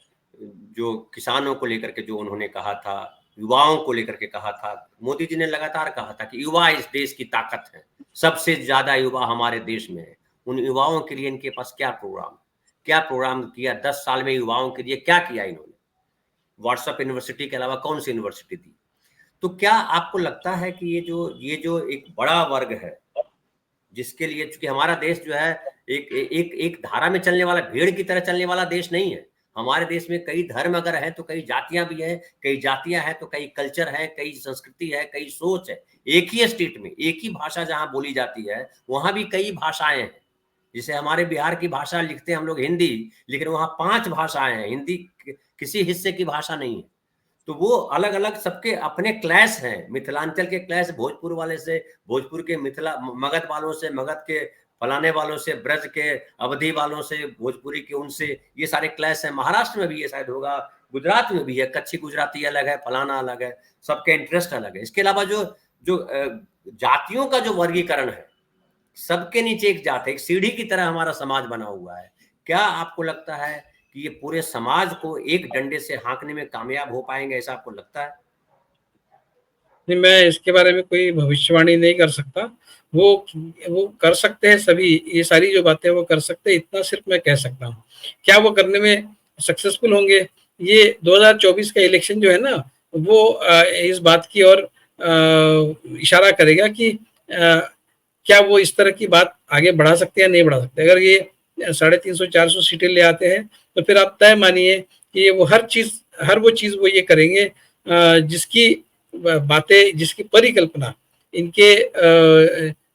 जो किसानों को लेकर के जो उन्होंने कहा था, युवाओं को लेकर के कहा था, मोदी जी ने लगातार कहा था कि युवा इस देश की ताकत है, सबसे ज्यादा युवा हमारे देश में है। उन युवाओं के लिए इनके पास क्या प्रोग्राम किया? 10 साल में युवाओं के लिए क्या किया इन्होंने? व्हाट्सएप यूनिवर्सिटी के अलावा कौन सी यूनिवर्सिटी दी? तो क्या आपको लगता है कि ये जो एक बड़ा वर्ग है जिसके लिए, चूंकि हमारा देश जो है एक धारा में चलने वाला, भीड़ की तरह चलने वाला देश नहीं है। हमारे देश में कई धर्म अगर है तो कई जातियां भी हैं, कई जातियां हैं तो कई कल्चर है, कई संस्कृति है, कई सोच है। एक ही स्टेट में एक ही भाषा जहां बोली जाती है वहां भी कई भाषाएं हैं। जैसे हमारे बिहार की भाषा लिखते हैं हम लोग हिंदी, लेकिन वहां 5 भाषाएं हैं, हिंदी किसी हिस्से की भाषा नहीं है। तो वो अलग अलग सबके अपने क्लैश हैं। मिथिलांचल के क्लैश भोजपुर वाले से, भोजपुर के मिथिला मगध वालों से, मगध के फलाने वालों से, ब्रज के अवधि वालों से, भोजपुरी के उनसे, ये सारे क्लैश हैं। महाराष्ट्र में भी ये शायद होगा, गुजरात में भी है, कच्छी गुजराती अलग है, फलाना अलग है, सबके इंटरेस्ट अलग है। इसके अलावा जो जो जातियों का जो वर्गीकरण है, सबके नीचे एक जात है, एक सीढ़ी की तरह हमारा समाज बना हुआ है। क्या आपको लगता है कि ये पूरे समाज को एक डंडे से हाँकने में कामयाब हो पाएंगे, ऐसा आपको लगता है? नहीं, मैं इसके बारे में कोई भविष्यवाणी नहीं कर सकता। वो कर सकते हैं सभी, ये सारी जो बातें वो कर सकते हैं, इतना सिर्फ मैं कह सकता हूँ। क्या वो करने में सक्सेसफुल होंगे? ये 2024 का इलेक्शन जो है ना, वो इस बात की ओर इशारा करेगा कि क्या वो इस तरह की बात आगे बढ़ा सकते हैं या नहीं बढ़ा सकते। अगर ये 350-400 सीटें ले आते हैं तो फिर आप तय मानिए कि वो हर वो चीज वो ये करेंगे जिसकी बातें, जिसकी परिकल्पना इनके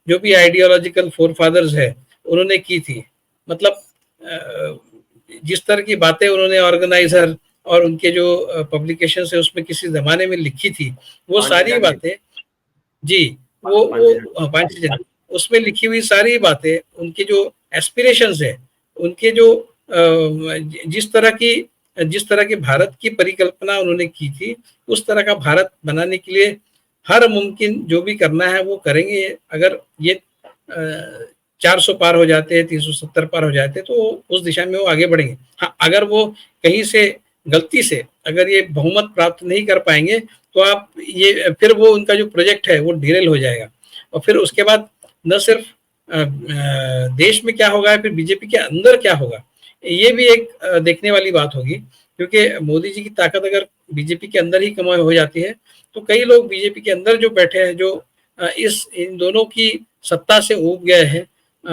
जो भी आइडियोलॉजिकल फोरफादर्स है उन्होंने की थी। मतलब जिस तरह की बातें उन्होंने ऑर्गेनाइजर और उनके जो पब्लिकेशन है उसमें किसी जमाने में लिखी थी, वो सारी बातें, जी वो उसमें लिखी हुई सारी बातें, उनके जो एस्पिरेशंस है, उनके जो जिस तरह की भारत की परिकल्पना उन्होंने की थी, उस तरह का भारत बनाने के लिए हर मुमकिन जो भी करना है वो करेंगे। अगर ये 400 पार हो जाते हैं, 370 पार हो जाते हैं, तो उस दिशा में वो आगे बढ़ेंगे। हाँ, अगर वो कहीं से गलती से अगर ये बहुमत प्राप्त नहीं कर पाएंगे तो आप ये फिर वो उनका जो प्रोजेक्ट है वो डिरेल हो जाएगा। और फिर उसके बाद न सिर्फ देश में क्या होगा, फिर बीजेपी के अंदर क्या होगा, ये भी एक देखने वाली बात होगी। क्योंकि मोदी जी की ताकत अगर बीजेपी के अंदर ही कम हो जाती है, तो कई लोग बीजेपी के अंदर जो बैठे हैं, जो इन दोनों की सत्ता से ऊब गए हैं,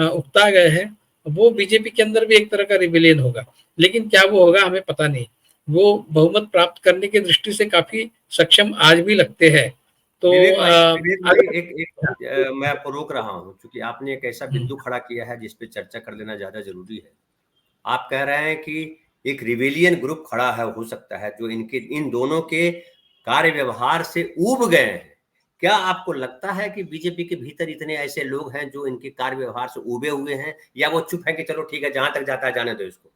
उकता गए हैं, वो बीजेपी के अंदर भी एक तरह का रिविलियन होगा। लेकिन क्या वो होगा हमें पता नहीं। वो बहुमत प्राप्त करने की दृष्टि से काफी सक्षम आज भी लगते हैं। तो विवेक भाई अगर मैं आपको रोक रहा हूँ, क्योंकि आपने एक ऐसा बिंदु खड़ा किया है जिस पे चर्चा कर लेना ज्यादा जरूरी है। आप कह रहे हैं कि एक रिवेलियन ग्रुप खड़ा है, हो सकता है, जो इन दोनों के कार्य व्यवहार से ऊब गए हैं। क्या आपको लगता है कि बीजेपी के भीतर इतने ऐसे लोग हैं जो इनके कार्य व्यवहार से ऊबे हुए हैं, या वो चुप है कि चलो ठीक है, जहां तक जाता है जाने दो इसको?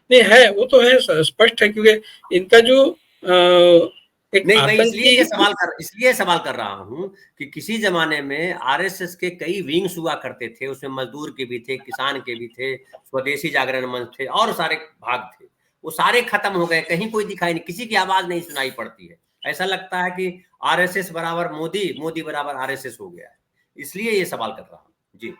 नहीं है, वो तो है, स्पष्ट है, क्योंकि इनका जो एक नहीं, मैं आतंकी इसलिए सवाल कर रहा हूं कि किसी जमाने में आरएसएस के कई विंग्स हुआ करते थे, उसमें मजदूर के भी थे, किसान के भी थे, स्वदेशी जागरण मंच थे और सारे भाग थे। वो सारे खत्म हो गए, कहीं कोई दिखाई नहीं, किसी की आवाज नहीं सुनाई पड़ती है। ऐसा लगता है कि आरएसएस बराबर मोदी, मोदी बराबर आरएसएस हो गया है। इसलिए ये सवाल कर रहा हूँ जी।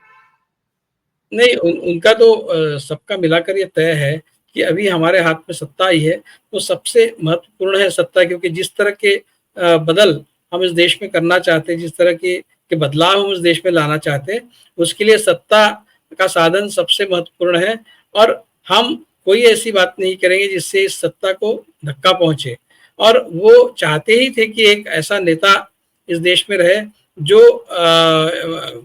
नहीं, उनका तो सबका मिलाकर ये तय है कि अभी हमारे हाथ में सत्ता आई है, तो सबसे महत्वपूर्ण है सत्ता। क्योंकि जिस तरह के बदल हम इस देश में करना चाहते हैं, जिस तरह के बदलाव हम इस देश में लाना चाहते हैं, उसके लिए सत्ता का साधन सबसे महत्वपूर्ण है। और हम कोई ऐसी बात नहीं करेंगे जिससे इस सत्ता को धक्का पहुंचे। और वो चाहते ही थे कि एक ऐसा नेता इस देश में रहे जो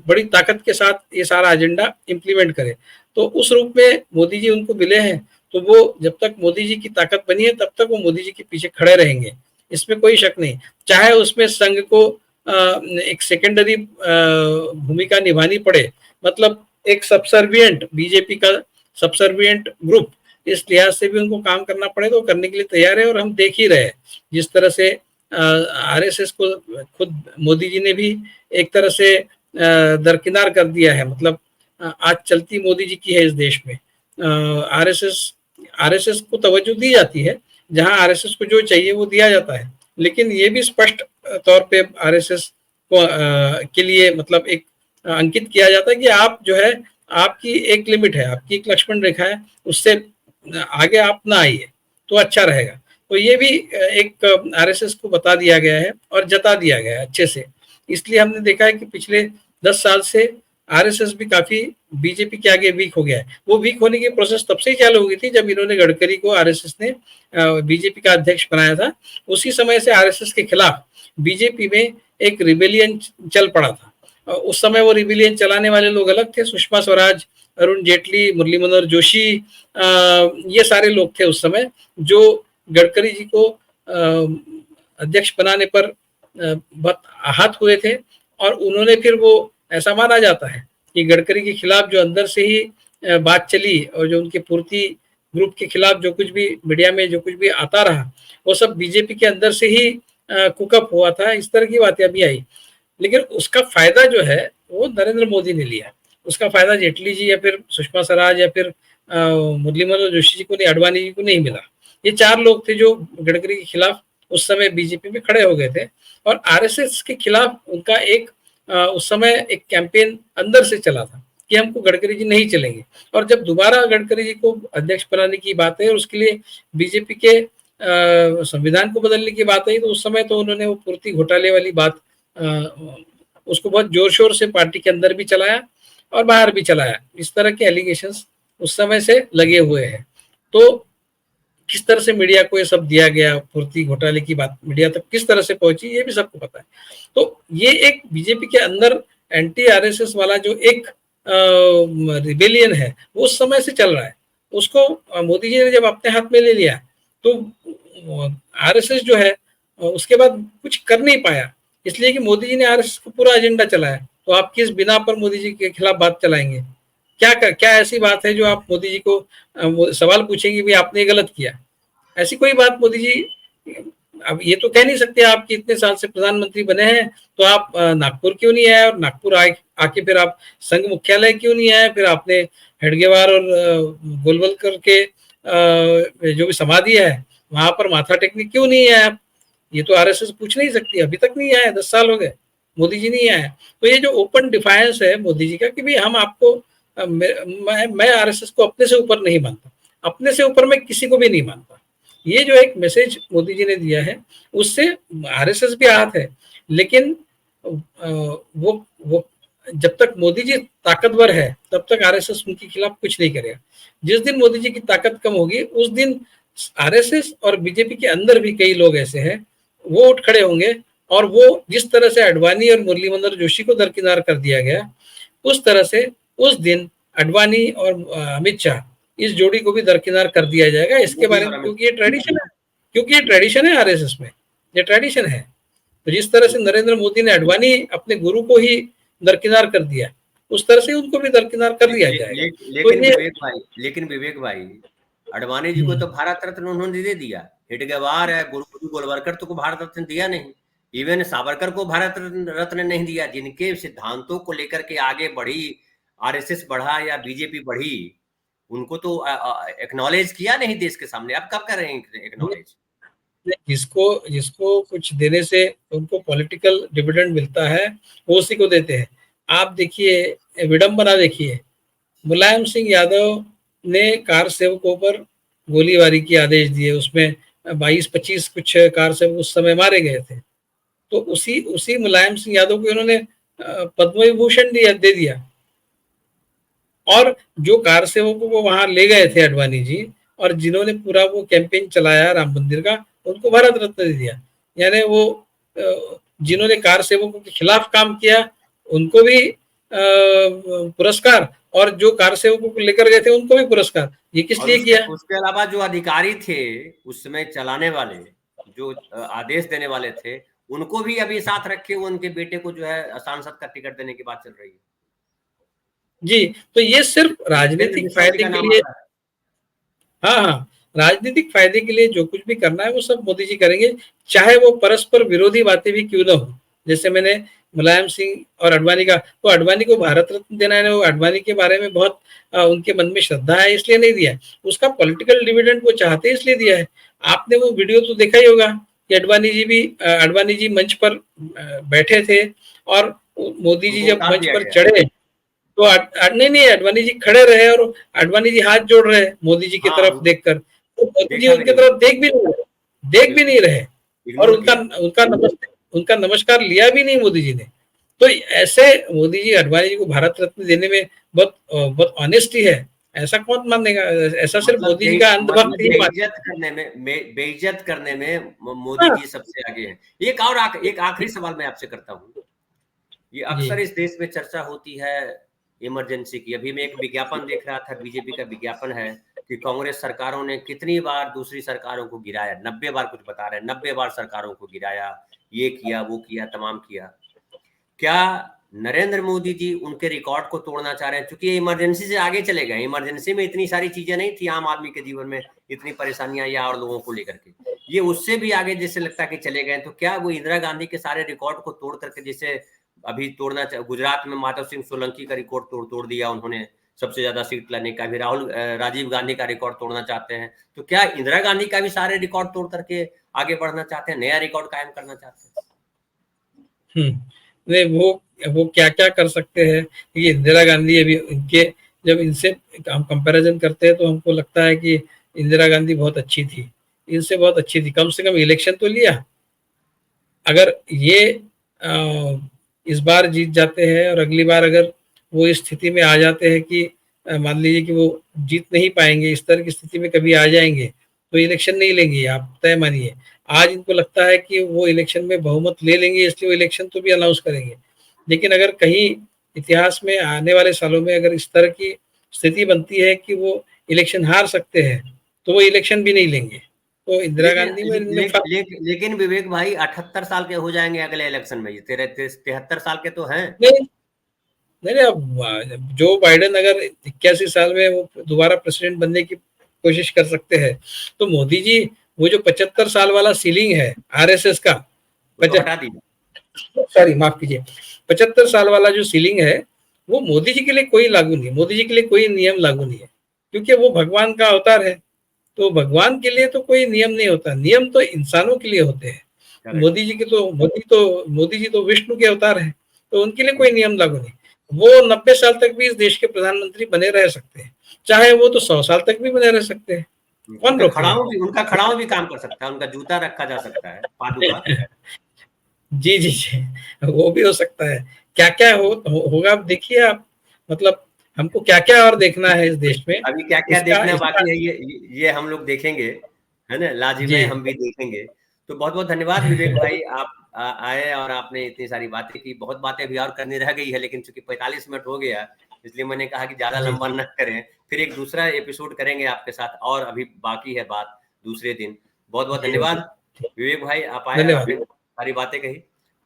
बड़ी ताकत के साथ ये सारा एजेंडा इम्प्लीमेंट करे। तो उस रूप में मोदी जी उनको मिले हैं। तो वो जब तक मोदी जी की ताकत बनी है, तब तक वो मोदी जी के पीछे खड़े रहेंगे, इसमें कोई शक नहीं। चाहे उसमें संघ को एक सेकेंडरी भूमिका निभानी पड़े, मतलब एक सबसर्विएंट, बीजेपी का सबसर्विएंट ग्रुप, इस लिहाज से भी उनको काम करना पड़े तो करने के लिए तैयार है। और हम देख ही रहे जिस तरह से आरएसएस को खुद मोदी जी ने भी एक तरह से दरकिनार कर दिया है। मतलब आज चलती मोदी जी की है इस देश में। आरएसएस आरएसएस को तवज्जो दी जाती है, जहां आरएसएस को जो चाहिए वो दिया जाता है। लेकिन ये भी स्पष्ट तौर पे आरएसएस को के लिए मतलब एक अंकित किया जाता है कि आप जो है, आपकी एक लिमिट है, आपकी एक लक्ष्मण रेखा है, उससे आगे आप ना आइए तो अच्छा रहेगा। तो ये भी एक आरएसएस को बता दिया गया है और जता दिया गया है अच्छे से। इसलिए हमने देखा है कि पिछले 10 साल से आरएसएस भी काफी बीजेपी के आगे वीक हो गया है। वो वीक होने की प्रोसेस तब से ही चालू हो गई थी जब इन्होंने गडकरी को आरएसएस ने बीजेपी का अध्यक्ष बनाया था। उसी समय से आरएसएस के खिलाफ बीजेपी में एक रिबेलियन चल पड़ा था। उस समय वो रिबेलियन चलाने वाले लोग अलग थे, सुषमा स्वराज, अरुण जेटली, मुरली मनोहर जोशी, ये सारे लोग थे उस समय, जो गडकरी जी को अध्यक्ष बनाने पर बहुत आहत हुए थे। और उन्होंने फिर वो, ऐसा माना जाता है कि गडकरी के खिलाफ जो अंदर से ही बात चली और जो उनके पूर्ति ग्रुप के खिलाफ जो कुछ भी मीडिया में जो कुछ भी आता रहा, वो सब बीजेपी के अंदर से ही कुकअप हुआ था। इस तरह की बातें अभी आई। लेकिन उसका फायदा जो है वो नरेंद्र मोदी ने लिया। उसका फायदा जेटली जी या फिर सुषमा स्वराज या फिर मुरली मनोहर जोशी जी को नहीं, अडवाणी जी को नहीं मिला। ये 4 लोग थे जो गडकरी के खिलाफ उस समय बीजेपी में खड़े हो गए थे। और आरएसएस के खिलाफ उनका एक उस समय एक कैंपेन अंदर से चला था कि हमको गडकरी जी नहीं चलेंगे। और जब दोबारा गडकरी जी को अध्यक्ष बनाने की बात है और उसके लिए बीजेपी के संविधान को बदलने की बात आई, तो उस समय तो उन्होंने वो पूर्ति घोटाले वाली बात उसको बहुत जोर शोर से पार्टी के अंदर भी चलाया और बाहर भी चलाया। इस तरह के एलिगेशंस उस समय से लगे हुए हैं। तो किस तरह से मीडिया को ये सब दिया गया, पूर्ति घोटाले की बात मीडिया तक किस तरह से पहुंची, ये भी सबको पता है। तो ये एक बीजेपी के अंदर एंटी आरएसएस वाला जो एक रिबेलियन है वो उस समय से चल रहा है। उसको मोदी जी ने जब अपने हाथ में ले लिया तो आरएसएस जो है उसके बाद कुछ कर नहीं पाया, इसलिए कि मोदी जी ने आरएसएस का पूरा एजेंडा चलाया। तो आप किस बिना पर मोदी जी के खिलाफ बात चलाएंगे? क्या ऐसी बात है जो आप मोदी जी को सवाल पूछेंगे भी आपने गलत किया? ऐसी कोई बात मोदी जी अब ये तो कह नहीं सकते आप कि इतने साल से प्रधानमंत्री बने हैं तो आप नागपुर क्यों नहीं आए, और नागपुर आके फिर आप संघ मुख्यालय क्यों नहीं आए, फिर आपने हेडगेवार और गोलवलकर के जो भी समाधि है वहां पर माथा टेकने क्यों नहीं आए आप? ये तो आरएसएस पूछ नहीं सकती, अभी तक नहीं आया, 10 साल हो गए, मोदी जी नहीं आया। तो ये जो ओपन डिफायंस है मोदी जी का कि भाई हम आपको मैं आरएसएस को अपने से ऊपर नहीं मानता, अपने से ऊपर मैं किसी को भी नहीं मानता, ये जो एक मैसेज मोदी जी ने दिया है उससे आरएसएस भी आहत है। लेकिन वो जब तक मोदी जी ताकतवर है तब तक आरएसएस उनके खिलाफ कुछ नहीं करेगा। जिस दिन मोदी जी की ताकत कम होगी उस दिन आरएसएस और बीजेपी के अंदर भी कई लोग ऐसे हैं वो उठ खड़े होंगे, और वो जिस तरह से अडवाणी और मुरली मनोहर जोशी को दरकिनार कर दिया गया, उस तरह से उस दिन अडवाणी और अमित शाह इस जोड़ी को भी दरकिनार कर दिया जाएगा। इसके बारे में क्योंकि ये ट्रेडिशन है आरएसएस में, ये ट्रेडिशन है। तो जिस तरह से नरेंद्र मोदी ने अडवाणी अपने गुरु को ही दरकिनार कर दिया, उस तरह से उनको भी दरकिनार कर दिया जाएगा। लेकिन विवेक भाई अडवाणी जी को तो भारत रत्न उन्होंने दे दिया, हिटगवार है, गुरु गोलवलकर तो को भारत रत्न दिया नहीं, इवन सावरकर को भारत रत्न नहीं दिया। जिनके सिद्धांतों को लेकर के आगे बढ़ी आरएसएस बढ़ा या बीजेपी बढ़ी, उनको तो एक्नॉलेज किया नहीं देश के सामने। अब कब कर रहे हैं एक्नॉलेज? जिसको कुछ देने से उनको पॉलिटिकल डिविडेंड मिलता है वो उसी को देते हैं। आप देखिए विडंबना, देखिए मुलायम सिंह यादव ने कार सेवकों पर गोलीबारी की आदेश दिए, उसमें 22-25 कुछ कार सेवक उस समय मारे गए थे। तो उसी मुलायम सिंह यादव को इन्होंने पद्म विभूषण दे दिया, और जो कार सेवकों को वहां ले गए थे अडवाणी जी और जिन्होंने पूरा वो कैंपेन चलाया राम मंदिर का, उनको भारत रत्न दे दिया। यानी वो जिन्होंने कार सेवकों के खिलाफ काम किया उनको भी पुरस्कार, और जो कार सेवकों को लेकर गए थे उनको भी पुरस्कार। ये किस लिए किया? उसके अलावा जो अधिकारी थे उस समय चलाने वाले, जो आदेश देने वाले थे, उनको भी अभी साथ रखे हुए उनके बेटे को जो है सांसद का टिकट देने की बात चल रही है। जी, तो ये सिर्फ राजनीतिक फायदे के लिए, हाँ, राजनीतिक फायदे के लिए जो कुछ भी करना है वो सब मोदी जी करेंगे, चाहे वो परस्पर विरोधी बातें भी क्यों ना हो। जैसे मैंने मुलायम सिंह और अडवाणी का, तो अडवाणी को भारत रत्न देना है, वो अडवाणी के बारे में बहुत उनके मन में श्रद्धा है इसलिए नहीं दिया, उसका पॉलिटिकल डिविडेंड वो चाहते हैं इसलिए दिया है। आपने वो वीडियो तो देखा ही होगा कि अडवाणी जी मंच पर बैठे थे और मोदी जी जब मंच पर चढ़े तो नहीं, अडवाणी जी खड़े रहे और अडवाणी जी हाथ जोड़ रहे मोदी जी की तरफ देखकर, तो मोदी जी उनकी तरफ देख भी नहीं रहे और उनका नमस्कार लिया भी नहीं मोदी जी ने। तो ऐसे मोदी जी अडवाणी जी को भारत रत्न देने में बहुत ऑनेस्टी है, ऐसा कौन मानेगा? ऐसा सिर्फ मोदी जी का अंधभक्त बेइज्जत करने में मोदी जी सबसे आगे हैं। एक आखिरी सवाल मैं आपसे करता हूँ। ये अक्सर इस देश में चर्चा होती है इमरजेंसी की। अभी मैं एक विज्ञापन देख रहा था, बीजेपी का विज्ञापन है कि कांग्रेस सरकारों ने कितनी बार दूसरी सरकारों को गिराया, 90 बार कुछ बता रहे हैं, 90 बार सरकारों को गिराया, ये किया वो किया तमाम किया। क्या नरेंद्र मोदी जी उनके रिकॉर्ड को तोड़ना चाह रहे हैं? क्योंकि इमरजेंसी से आगे चले गए, इमरजेंसी में इतनी सारी चीजें नहीं थी आम आदमी के जीवन में, इतनी परेशानियां या और लोगों को लेकर के, ये उससे भी आगे जैसे लगता है कि चले गए। तो क्या वो इंदिरा गांधी के सारे रिकॉर्ड को तोड़ करके, जैसे अभी तोड़ना, गुजरात में माधव सिंह सोलंकी का रिकॉर्ड तोड़ दिया उन्होंने, सबसे ज्यादा सीट लाने का भी, राजीव गांधी का रिकॉर्ड तोड़ना चाहते हैं, तो क्या इंदिरा गांधी का भी सारे रिकॉर्ड तोड़ करके आगे बढ़ना चाहते हैं, नया रिकॉर्ड कायम करना चाहते हैं? नहीं, वो क्या क्या कर सकते हैं, ये इंदिरा गांधी अभी इनके, जब इनसे हम कंपैरिजन करते हैं तो हमको लगता है कि इंदिरा गांधी बहुत अच्छी थी, इनसे बहुत अच्छी थी, कम से कम इलेक्शन तो लिया। अगर ये इस बार जीत जाते हैं और अगली बार अगर वो इस स्थिति में आ जाते हैं कि मान लीजिए कि वो जीत नहीं पाएंगे, इस तरह की स्थिति में कभी आ जाएंगे तो इलेक्शन नहीं लेंगे, आप तय मानिए। आज इनको लगता है कि वो इलेक्शन में बहुमत ले लेंगे इसलिए वो इलेक्शन तो भी अनाउंस करेंगे, लेकिन अगर कहीं इतिहास में आने वाले सालों में अगर इस तरह की स्थिति बनती है कि वो इलेक्शन हार सकते हैं तो वो इलेक्शन भी नहीं लेंगे। तो इंदिरा गांधी में लेकिन विवेक भाई 78 साल के हो जाएंगे अगले इलेक्शन में, ये 73 साल के तो हैं। नहीं, अब जो बाइडेन अगर 81 साल में वो दोबारा प्रेसिडेंट बनने की कोशिश कर सकते हैं, तो मोदी जी वो जो 75 साल वाला सीलिंग है आरएसएस का, सॉरी माफ कीजिए, 75 साल वाला जो सीलिंग है वो मोदी जी के लिए कोई लागू नहीं है, मोदी जी के लिए कोई नियम लागू नहीं है, क्योंकि वो भगवान का अवतार है। तो भगवान के लिए तो कोई नियम नहीं होता, नियम तो इंसानों के लिए होते हैं। मोदी जी तो विष्णु के अवतार हैं, तो उनके लिए कोई नियम लागू नहीं। वो 90 साल तक भी इस देश के प्रधानमंत्री बने रह सकते हैं, चाहे वो तो 100 साल तक भी बने रह सकते हैं। कौन रोकेगा? उनका खड़ाऊ भी काम कर सकता है, उनका जूता रखा जा सकता है, पादुका। जी जी जी, वो भी हो सकता है। क्या क्या होगा अब देखिए आप, मतलब हमको क्या क्या और देखना है इस देश में। अभी क्या क्या देखना बाकी है, ये हम लोग देखेंगे, है ना, लाजिमे हम भी देखेंगे। तो बहुत बहुत धन्यवाद विवेक भाई, आप आए और आपने इतनी सारी बातें की। बहुत बातें भी और करनी रह गई है, लेकिन चूंकि 45 मिनट हो गया, इसलिए मैंने कहा कि ज्यादा लंबा न करें, फिर एक दूसरा एपिसोड करेंगे आपके साथ, और अभी बाकी है बात दूसरे दिन। बहुत बहुत धन्यवाद विवेक भाई, आप आए और आपने सारी बातें कही।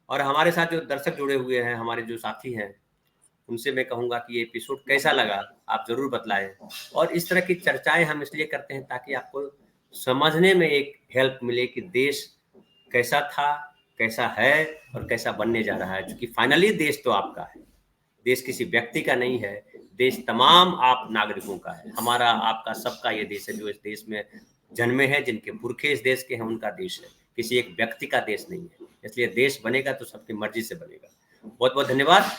और हमारे साथ जो दर्शक जुड़े हुए हैं, हमारे जो साथी हैं, उनसे मैं कहूंगा कि ये एपिसोड कैसा लगा आप जरूर बतलाएं। और इस तरह की चर्चाएं हम इसलिए करते हैं ताकि आपको समझने में एक हेल्प मिले कि देश कैसा था, कैसा है और कैसा बनने जा रहा है। क्योंकि फाइनली देश तो आपका है, देश किसी व्यक्ति का नहीं है, देश तमाम आप नागरिकों का है। हमारा, आपका, सबका ये देश है, जो इस देश में जन्मे हैं, जिनके पुरखे इस देश के हैं, उनका देश है, किसी एक व्यक्ति का देश नहीं है। इसलिए देश बनेगा तो सबकी मर्जी से बनेगा। बहुत बहुत धन्यवाद।